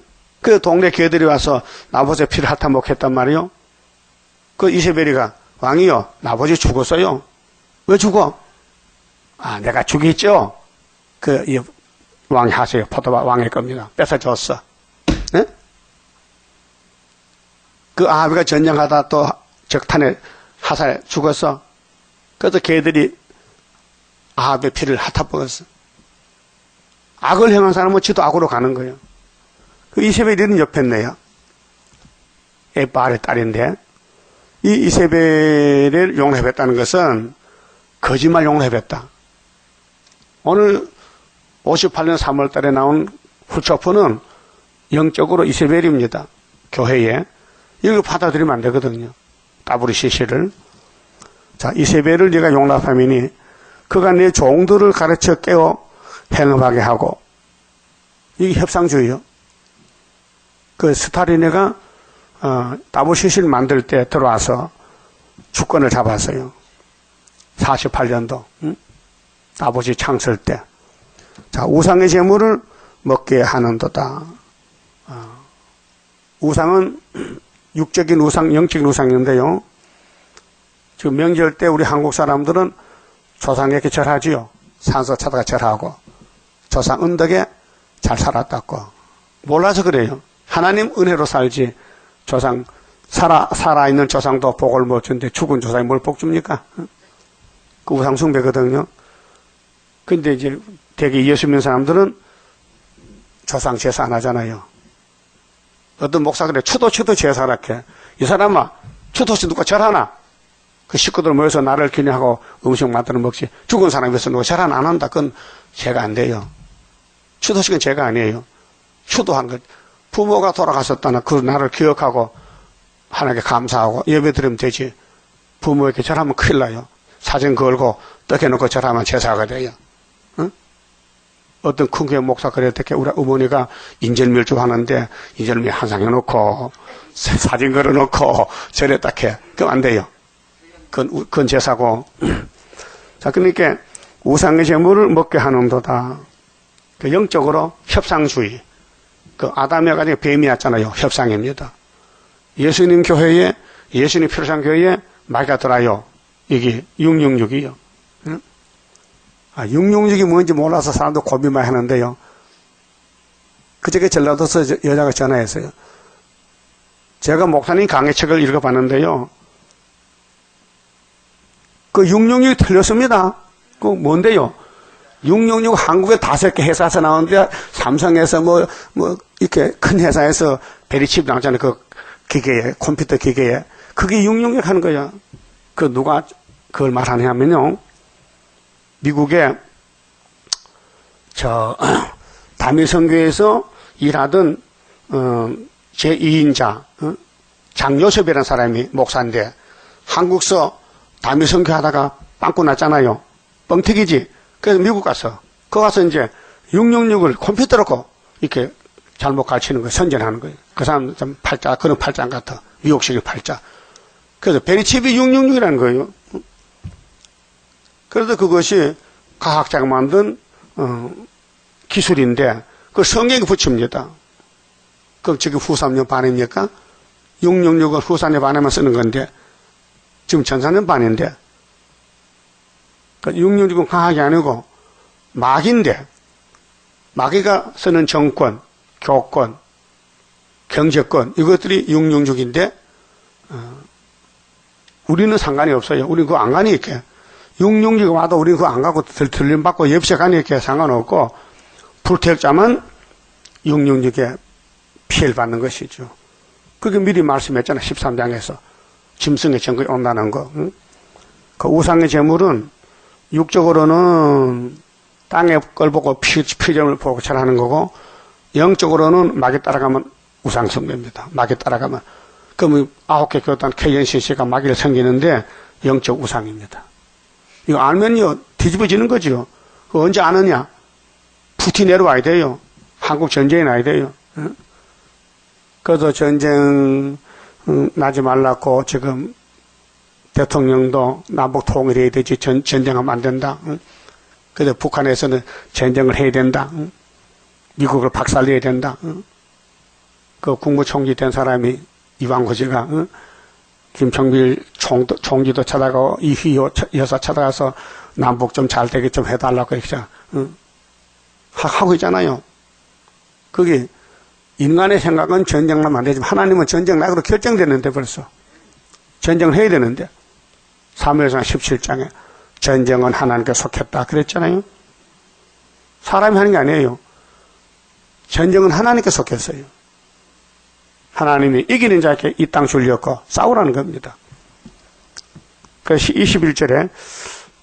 그 동네 개들이 와서 나봇의 피를 핥아먹겠단 말이요. 그 이세벨이가 왕이요 나봇이 죽었어요. 왜 죽어? 아 내가 죽였죠. 이 왕이 하세요. 포도밭 왕의 겁니다. 뺏어줬어. 네? 그 아합이가 전쟁하다 또 적탄에 화살에 죽었어. 그래서 걔들이 아합의 피를 핥아먹었어. 악을 행한 사람은 지도 악으로 가는 거예요. 그 이세벨이는 옆에 있네요. 에바의 딸인데 이 이세벨을 용납했다는 것은 거짓말 용납했다. 오늘 58년 3월 달에 나온 후초포는 영적으로 이세벨입니다. 교회에. 이걸 받아들이면 안 되거든요. WCC를. 자, 이세벨을 네가 용납하면이 그가 내 종들을 가르쳐 깨워 행업하게 하고. 이게 협상주의요. 그 스타린이가 WCC를 만들 때 들어와서 주권을 잡았어요. 48년도. 응? 아버지 창설 때. 자, 우상의 제물을 먹게 하는도다. 우상은 육적인 우상, 영적인 우상인데요. 지금 명절 때 우리 한국 사람들은 조상에게 절하지요. 산소 찾아가 절하고. 조상 은덕에 잘 살았다고. 몰라서 그래요. 하나님 은혜로 살지. 조상, 살아있는 조상도 복을 못 주는데 죽은 조상이 뭘 복 줍니까? 그 우상 숭배거든요. 근데 이제 되게 예수 믿는 사람들은 조상 제사 안 하잖아요. 어떤 목사들이 추도 제사락해. 이 사람아, 추도시 누가 절하나? 그 식구들 모여서 나를 기념하고 음식 만들어 먹지. 죽은 사람이 있어 누가 절 안 한다. 그건 죄가 안 돼요. 추도식은 죄가 아니에요. 추도한 것. 부모가 돌아가셨다나 그 날을 기억하고 하나님께 감사하고 예배 드리면 되지. 부모에게 절하면 큰일 나요. 사진 걸고 떡해놓고 절하면 제사가 돼요. 응? 어떤 큰 교회 목사 그랬대. 우리 어머니가 인절밀주 하는데 인절밀 한 상 해놓고 사진 걸어놓고 절했다 해. 그럼 안 돼요. 그건 제사고. 자, 그러니까 우상의 제물을 먹게 하는도다. 그 영적으로 협상주의. 그 아담이 가지고 뱀이 왔잖아요. 협상입니다. 예수님 교회에, 예수님 필요상 교회에 마귀가 들어요. 이게 666이요. 응? 666이 뭔지 몰라서 사람도 고민 많이 하는데요. 그저께 전라도서 여자가 전화했어요. 제가 목사님 강의 책을 읽어봤는데요. 그 666이 틀렸습니다. 그 뭔데요? 666 한국에 5개 회사에서 나오는데 삼성에서 이렇게 큰 회사에서 베리칩 나오잖아요. 그 기계에, 컴퓨터 기계에. 그게 666 하는 거야. 그 누가 그걸 말하냐면요. 미국에 다미성교에서 일하던 제2인자 장요셉이라는 사람이 목사인데 한국서 다미성교 하다가 빵꾸 났잖아요. 뻥튀기지. 그래서 미국 가서 거 가서 이제 666을 컴퓨터로 이렇게 잘못 가르치는 거예요. 선전하는 거예요. 그 사람 좀 팔자, 그런 팔자 같아. 미국식의 팔자. 그래서 베리칩이 666이라는 거예요. 그래서 그것이 과학자가 만든 기술인데 그걸 성경에 붙입니다. 그럼 지금 후삼년 반입니까? 666은 후삼년 반에만 쓰는 건데 지금 전사년 반인데 666은 과학이 아니고 마귀인데 마귀가 쓰는 정권, 교권, 경제권 이것들이 666인데 우리는 상관이 없어요. 우리는 그거 안 가니 이렇게 666이 와도 우리는 그거 안 가고 들림받고 옆에 가니 이렇게 상관없고 불태역자만 666에 피해를 받는 것이죠. 그게 미리 말씀했잖아요. 13장에서 짐승의 정글이 온다는 거. 응? 그 우상의 제물은 육적으로는 땅에 걸 보고 피점을 보고 절하는 거고 영적으로는 마귀 따라가면 우상 숭배입니다. 마귀 따라가면 그러면 9개 교단 KNCC가 마귀를 섬기는데 영적 우상입니다. 이거 알면요 뒤집어지는 거죠. 그거 언제 아느냐? 푸틴 내려와야 돼요. 한국 전쟁이 나야 돼요. 응? 그래서 전쟁 나지 말라고 지금 대통령도 남북 통일해야 되지 전쟁하면 안 된다. 응? 그래서 북한에서는 전쟁을 해야 된다. 응? 미국을 박살내야 된다. 응? 그 국무총리 된 사람이 이완구지가 응? 김청길 총리도 찾아가고 이휘호 여사 찾아가서 남북 좀 잘 되게 좀 해달라고 이렇게 응? 하고 있잖아요. 그게 인간의 생각은 전쟁 나면 안 되지만 하나님은 전쟁 나기로 결정됐는데 벌써 전쟁을 해야 되는데 사무엘상 17장에 전쟁은 하나님께 속했다 그랬잖아요. 사람이 하는 게 아니에요. 전쟁은 하나님께 속했어요. 하나님이 이기는 자에게 이 땅 줄렸고 싸우라는 겁니다. 그래서 21절에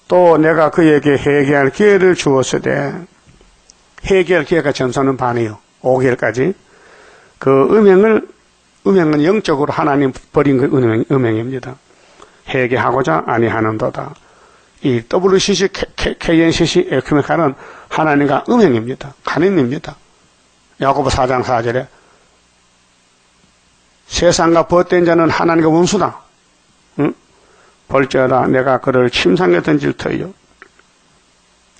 또 내가 그에게 회개할 기회를 주었으되 회개할 기회가 전서는 반이요. 5개월까지 그 음행은 영적으로 하나님 버린 그 음행입니다. 회개하고자 아니하는도다. 이 WCC, KNCC, 에큐메카는 하나님과 음행입니다. 간인입니다. 야고보 4장 4절에 세상과 벗된 자는 하나님과 원수다. 응? 벌저라 내가 그를 침상에 던질 터이요.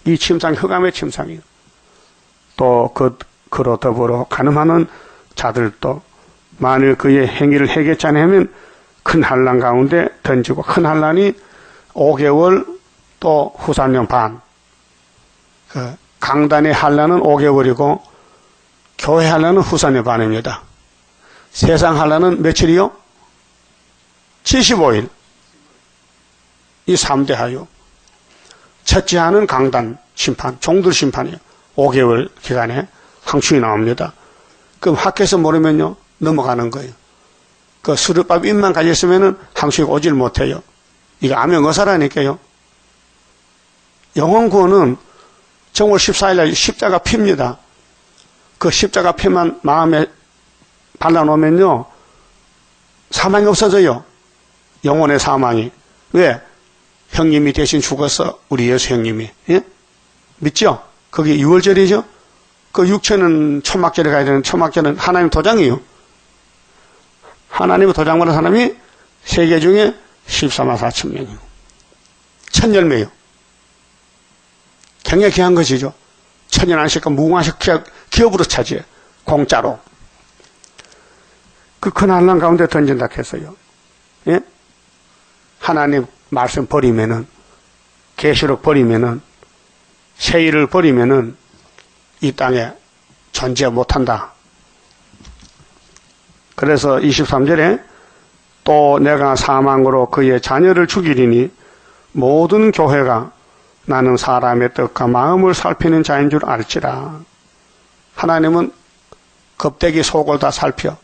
이 침상이 흑암의 침상이요. 또 그로 더불어 간음하는 자들도 만일 그의 행위를 해결치 않으면 큰 환난 가운데 던지고 큰 환난이 5개월 또 후산년 반. 그 강단의 환난은 5개월이고 교회 환난은 후산년 반입니다. 세상 환난은 며칠이요? 75일. 이 3대 하요. 첫째 하는 강단 심판, 종들 심판이요. 5개월 기간에 항축이 나옵니다. 그럼 학교에서 모르면요, 넘어가는 거예요. 그 수르밥 입만 가졌으면은 항수에 오질 못해요. 이거 암행어사라니까요. 영혼구원은 정월 14일날 십자가 핍니다. 그 십자가 피만 마음에 발라놓으면요, 사망이 없어져요. 영혼의 사망이. 왜? 형님이 대신 죽었어. 우리 예수 형님이. 예? 믿죠? 그게 6월절이죠? 그 육체는 초막절에 가야 되는 초막절은 하나님 도장이에요. 하나님의 도장 받은 사람이 세계 중에 14만 4천 명이에요. 첫 열매요. 굉장히 귀한 것이죠. 천연안식과 무궁화식 기업으로 차지해. 공짜로. 그 큰 한란 가운데 던진다 했어요. 예? 하나님 말씀 버리면은, 계시록 버리면은, 세일을 버리면은 이 땅에 존재 못한다. 그래서 23절에 또 내가 사망으로 그의 자녀를 죽이리니 모든 교회가 나는 사람의 뜻과 마음을 살피는 자인 줄 알지라. 하나님은 겁대기 속을 다 살펴.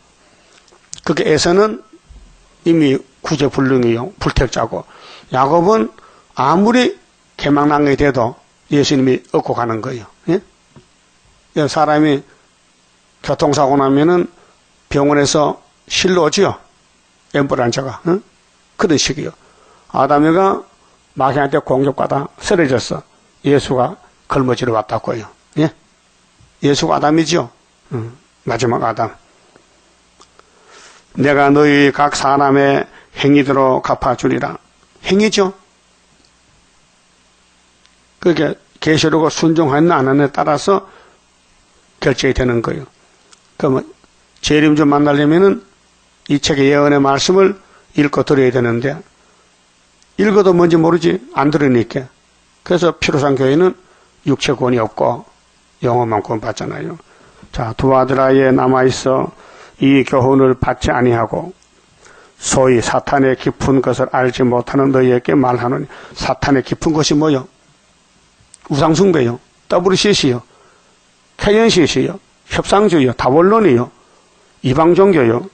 그게 에서는 이미 구제불능이요, 불택자고, 야곱은 아무리 개망난게 돼도 예수님이 얻고 가는 거예요. 예? 사람이 교통사고 나면은 병원에서 실로 오지요. 앰뷸런스가. 응? 그런 식이요. 아담이가 마귀한테 공격받아 쓰러졌어. 예수가 걸머지러 왔다고요. 예? 예수가 아담이죠. 마지막 아담. 내가 너희 각 사람의 행위대로 갚아주리라. 행위죠. 그게 계시록을 순종했나 안 했냐에 따라서 결정이 되는 거예요. 그러면 재림 좀 만나려면은 이 책의 예언의 말씀을 읽고 들어야 되는데, 읽어도 뭔지 모르지, 안 들으니까. 그래서 피로상 교회는 육체 구원이 없고 영혼만 구원받잖아요. 자, 두아드라에 남아있어 이 교훈을 받지 아니하고 소위 사탄의 깊은 것을 알지 못하는 너희에게 말하노니. 사탄의 깊은 것이 뭐요? 우상숭배요, WCC요, KNCC요, 협상주의요, 다원론이요, 이방종교요.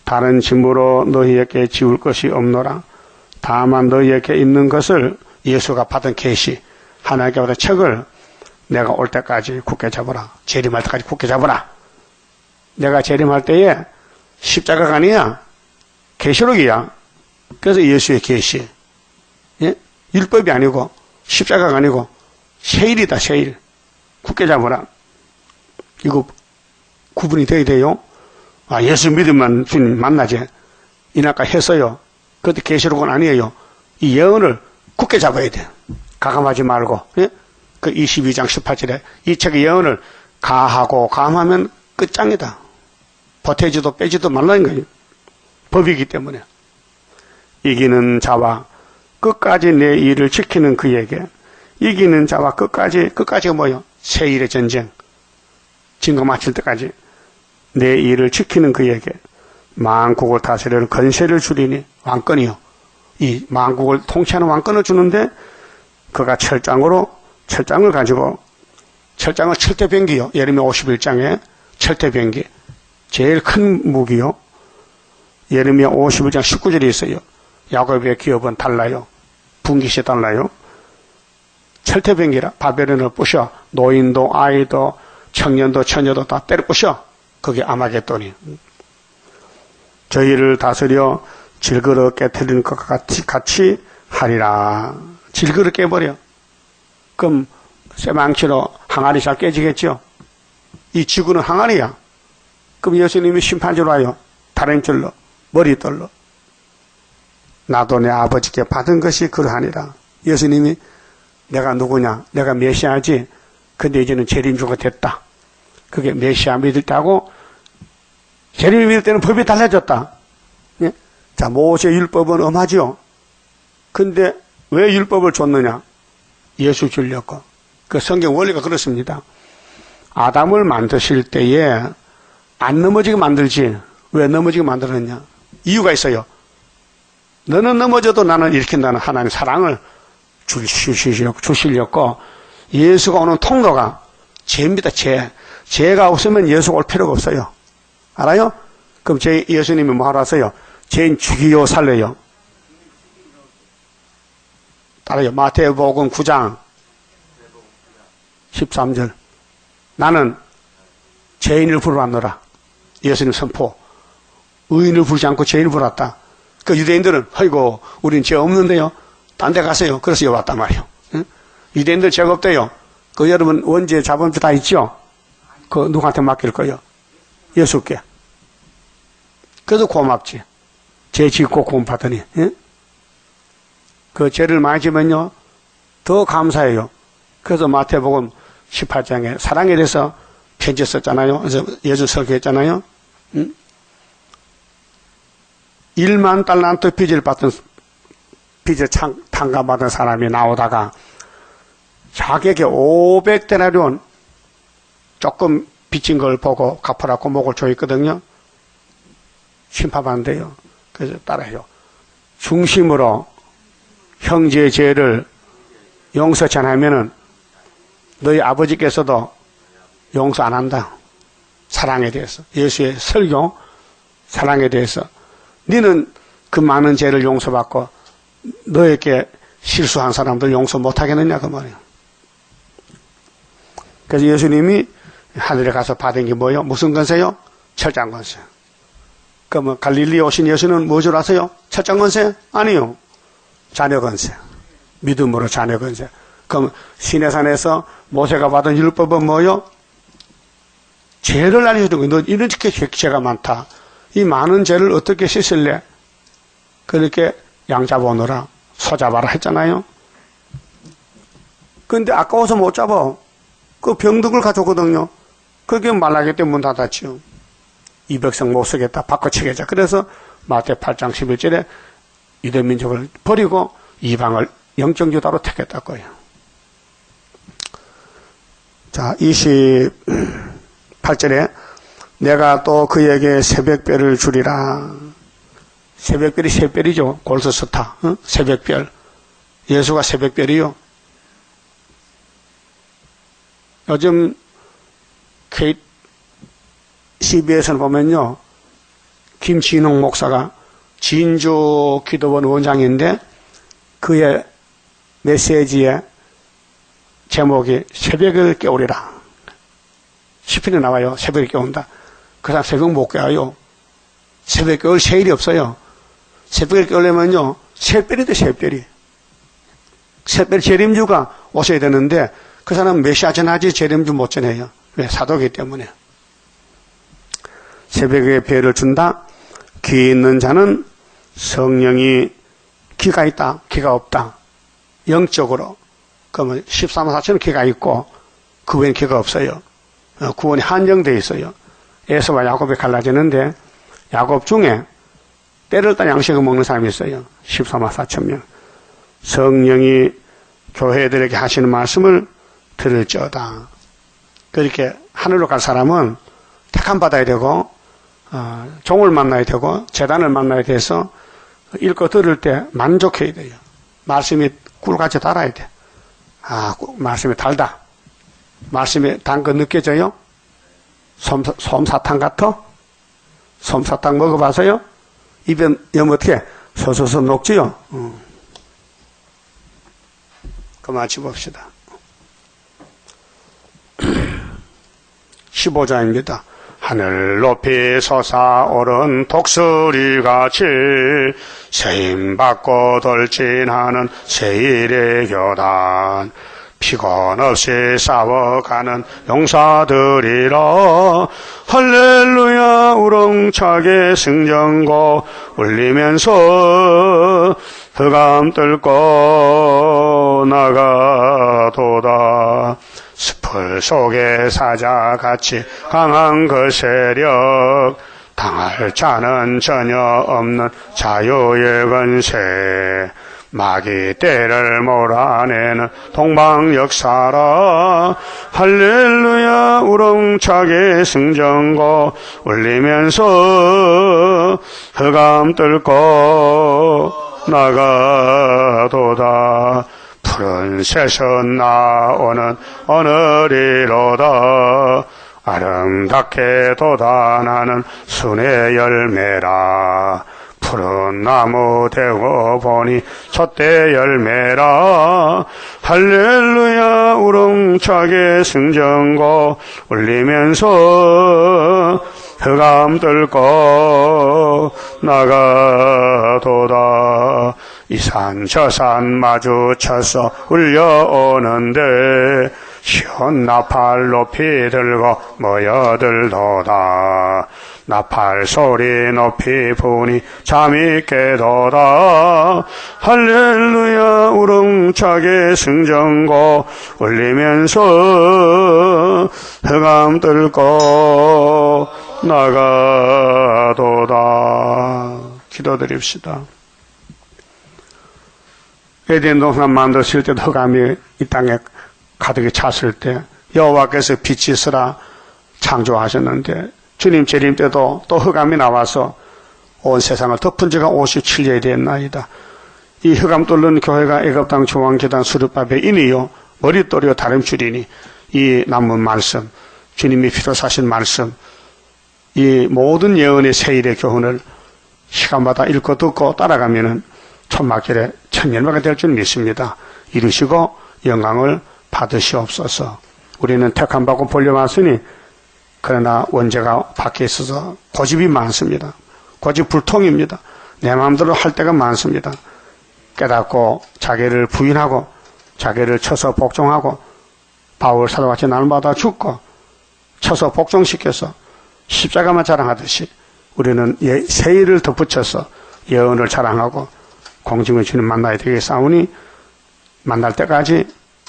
다른 짐으로 너희에게 지울 것이 없노라. 다만 너희에게 있는 것을 예수가 받은 계시, 하나님께 받은 책을 내가 올 때까지 굳게 잡으라. 재림할 때까지 굳게 잡으라. 내가 재림할 때에 십자가가 아니야, 계시록이야. 그래서 예수의 계시. 예? 율법이 아니고 십자가가 아니고 세일이다. 세일. 굳게 잡으라. 이거 구분이 돼야 돼요. 아, 예수 믿으면 주님 만나지. 이나까 했어요. 그것도 계시록은 아니에요. 이 예언을 굳게 잡아야 돼. 가감하지 말고. 예? 그 22장 18절에 이 책의 예언을 가하고 감하면 끝장이다. 보태지도 빼지도 말라는 거예요. 법이기 때문에. 이기는 자와 끝까지 내 일을 지키는 그에게, 이기는 자와 끝까지가 뭐예요? 세일의 전쟁. 증거 마칠 때까지 내 일을 지키는 그에게 만국을 다스리는 권세를 주리니. 왕권이요. 이 만국을 통치하는 왕권을 주는데, 그가 철장을 가지고, 철장을 철퇴병기요. 예레미야 51장에 철퇴병기. 제일 큰 무기요. 예레미야 51장 19절에 있어요. 야곱의 기업은 달라요. 분깃이 달라요. 철퇴병기라. 바벨론을 부셔. 노인도 아이도 청년도 처녀도 다 때려 부셔. 그게 아마겟돈이. 저희를 다스려 질그러 깨뜨리는 것 같이 하리라. 질그러 깨버려. 그럼 쇠망치로 항아리 잘 깨지겠죠. 이 지구는 항아리야. 그럼 예수님이 심판주로 와요. 다른줄로, 머리돌로. 나도 내 아버지께 받은 것이 그러하니라. 예수님이 내가 누구냐? 내가 메시아지. 근데 이제는 재림주가 됐다. 그게 메시아 믿을 때하고 재림 믿을 때는 법이 달라졌다. 예? 자, 모세 율법은 엄하지요. 근데 왜 율법을 줬느냐? 예수 주려고. 그 성경 원리가 그렇습니다. 아담을 만드실 때에 안 넘어지게 만들지. 왜 넘어지게 만들었냐? 이유가 있어요. 너는 넘어져도 나는 일으킨다는 하나님의 사랑을 주시려고. 예수가 오는 통로가 죄입니다. 죄가 없으면 예수가 올 필요가 없어요. 알아요? 그럼 예수님이 뭐 하러 왔어요? 죄인 죽이요 살려요? 따라요. 마태복음 9장 13절. 나는 죄인을 부르러 왔노라. 예수님 선포. 의인을 부르지 않고 죄인을 부르렀다. 그 유대인들은 아이고 우린 죄 없는데요. 딴 데 가세요. 그래서 여기 왔단 말이에요. 응? 유대인들 죄가 없대요. 그 여러분 원죄 자범죄 다 있죠? 그 누구한테 맡길 거예요? 예수께. 그래도 고맙지. 죄 짓고 구원받으니. 응? 그 죄를 많이 지면요 더 감사해요. 그래서 마태복음 18장에 사랑에 대해서 편지 썼잖아요. 그래서 예수 설교했잖아요. 응? 1만 달란트 빚을 탕감받은 사람이 나오다가 자기에게 500데나리온 조금 빚진 걸 보고 갚으라고 목을 조였거든요. 심판받는데요. 그래서 따라해요. 중심으로 형제의 죄를 용서치 않으면은 너희 아버지께서도 용서 안 한다. 사랑에 대해서. 예수의 설교, 사랑에 대해서. 너는 그 많은 죄를 용서받고 너에게 실수한 사람들 용서 못하겠느냐 그 말이에요. 그래서 예수님이 하늘에 가서 받은 게 뭐예요? 무슨 권세요? 철장 권세. 그러면 갈릴리에 오신 예수는 뭐 줄 아세요? 철장 권세? 아니요. 자녀 권세. 믿음으로 자녀 권세. 그럼 시내산에서 모세가 받은 율법은 뭐요? 죄를 알려주는 거예요. 너 이렇게 죄가 많다. 이 많은 죄를 어떻게 씻을래? 그렇게 양 잡아오느라 소 잡아라 했잖아요. 근데 아까워서 못 잡아. 그 병득을 가져오거든요. 그게 말라기 때문에 문 닫았지요. 이 백성 못 쓰겠다. 바꿔치겠자. 그래서 마태 8장 11절에 유대민족을 버리고 이방을 영적유다로 택했다고요. 자, 28절에 내가 또 그에게 새벽별을 주리라. 새벽별이 새별이죠. 골수스타. 응? 새벽별. 예수가 새벽별이요. 요즘 CBS는 보면요. 김진홍 목사가 진주 기도원 원장인데 그의 메시지에 제목이 새벽을 깨우리라. 시편에 나와요. 새벽에 깨운다. 그 사람 새벽 못 깨워요. 새벽에 깨울 세일이 없어요. 새벽에 깨우려면요. 새별이 돼, 새별이. 새별 재림주가 오셔야 되는데 그 사람은 메시아 전하지 재림주 못 전해요. 왜? 사도기 때문에. 새벽에 배를 준다. 귀 있는 자는 성령이 귀가 있다. 귀가 없다. 영적으로. 그러면 13만 4천은 귀가 있고 그 외에는 귀가 없어요. 구원이 한정되어 있어요. 에서와 야곱이 갈라지는데 야곱 중에 때를 따 양식을 먹는 사람이 있어요. 14만 4천 명. 성령이 교회들에게 하시는 말씀을 들을지어다. 그렇게 하늘로 갈 사람은 택함 받아야 되고 종을 만나야 되고 재단을 만나야 돼서 읽고 들을 때 만족해야 돼요. 말씀이 꿀같이 달아야 돼. 말씀이 달다. 말씀이 단 거 느껴져요? 솜사탕 같아? 솜사탕 먹어봐서요? 입에 여면 어떻게 소소소 녹지요? 그만 집읍시다. 15장입니다. 하늘 높이 솟아오른 독수리같이 세임받고 돌진하는 세일의 교단 피곤 없이 싸워가는 용사들이라 할렐루야 우렁차게 승전고 울리면서 흑암 뚫고 나가도다. 숲을 속에 사자같이 강한 그 세력 당할 자는 전혀 없는 자유의 권세 마귀 떼를 몰아내는 동방역사라 할렐루야 우렁차게 승전고 울리면서 흑암 뚫고 나가도다. 푸른 새선 나오는 오늘이로다. 아름답게 돋아나는 순의 열매라. 푸른 나무 되고 보니 촛대 열매라. 할렐루야 우렁차게 승전고 울리면서 흑암 뚫고 나가도다. 이 산 저 산 마주쳐서 울려오는데 시원 나팔 높이 들고 모여들도다. 나팔 소리 높이 부니 잠이 깨도다. 할렐루야 우렁차게 승전고 울리면서 흑암 뚫고 나가도다. 기도드립시다. 에덴 동산 만드실 때도 흑암이 이 땅에 가득히 찼을 때 여호와께서 빛이 있으라 창조하셨는데 주님 재림 때도 또 흑암이 나와서 온 세상을 덮은 지가 57년이 됐나이다. 이 흑암 뚫는 교회가 애굽 땅 중앙재단 수르바벨 이니요 머릿돌이요 다름줄이니 이 남은 말씀, 주님이 피로 사신 말씀, 이 모든 예언의 세일의 교훈을 시간마다 읽고 듣고 따라가면은 천막길에 천년마가 될 줄 믿습니다. 이루시고 영광을 받으시옵소서. 우리는 택함받고 벌려왔으니 그러나 원죄가 밖에 있어서 고집이 많습니다. 고집 불통입니다. 내 마음대로 할 때가 많습니다. 깨닫고 자기를 부인하고 자기를 쳐서 복종하고 바울 사도같이 날마다 죽고 쳐서 복종시켜서 십자가만 자랑하듯이 우리는 세일을 덧붙여서 예언을 자랑하고 공중의 주님 만나야 되겠사오니 만날 때까지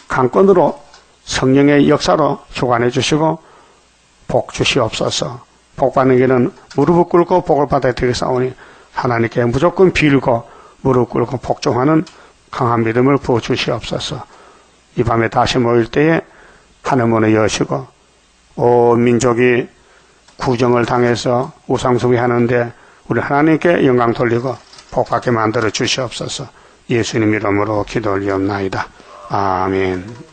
강권으로 성령의 역사로 주관해 주시고 복 주시옵소서. 복 받는 길은 무릎을 꿇고 복을 받아야 되겠사오니 하나님께 무조건 빌고 무릎 꿇고 복종하는 강한 믿음을 부어 주시옵소서. 이 밤에 다시 모일 때에 하늘문을 여시고 온 민족이 구정을 당해서 우상숭배하는데 우리 하나님께 영광 돌리고 복받게 만들어 주시옵소서. 예수님 이름으로 기도 올리옵나이다. 아멘.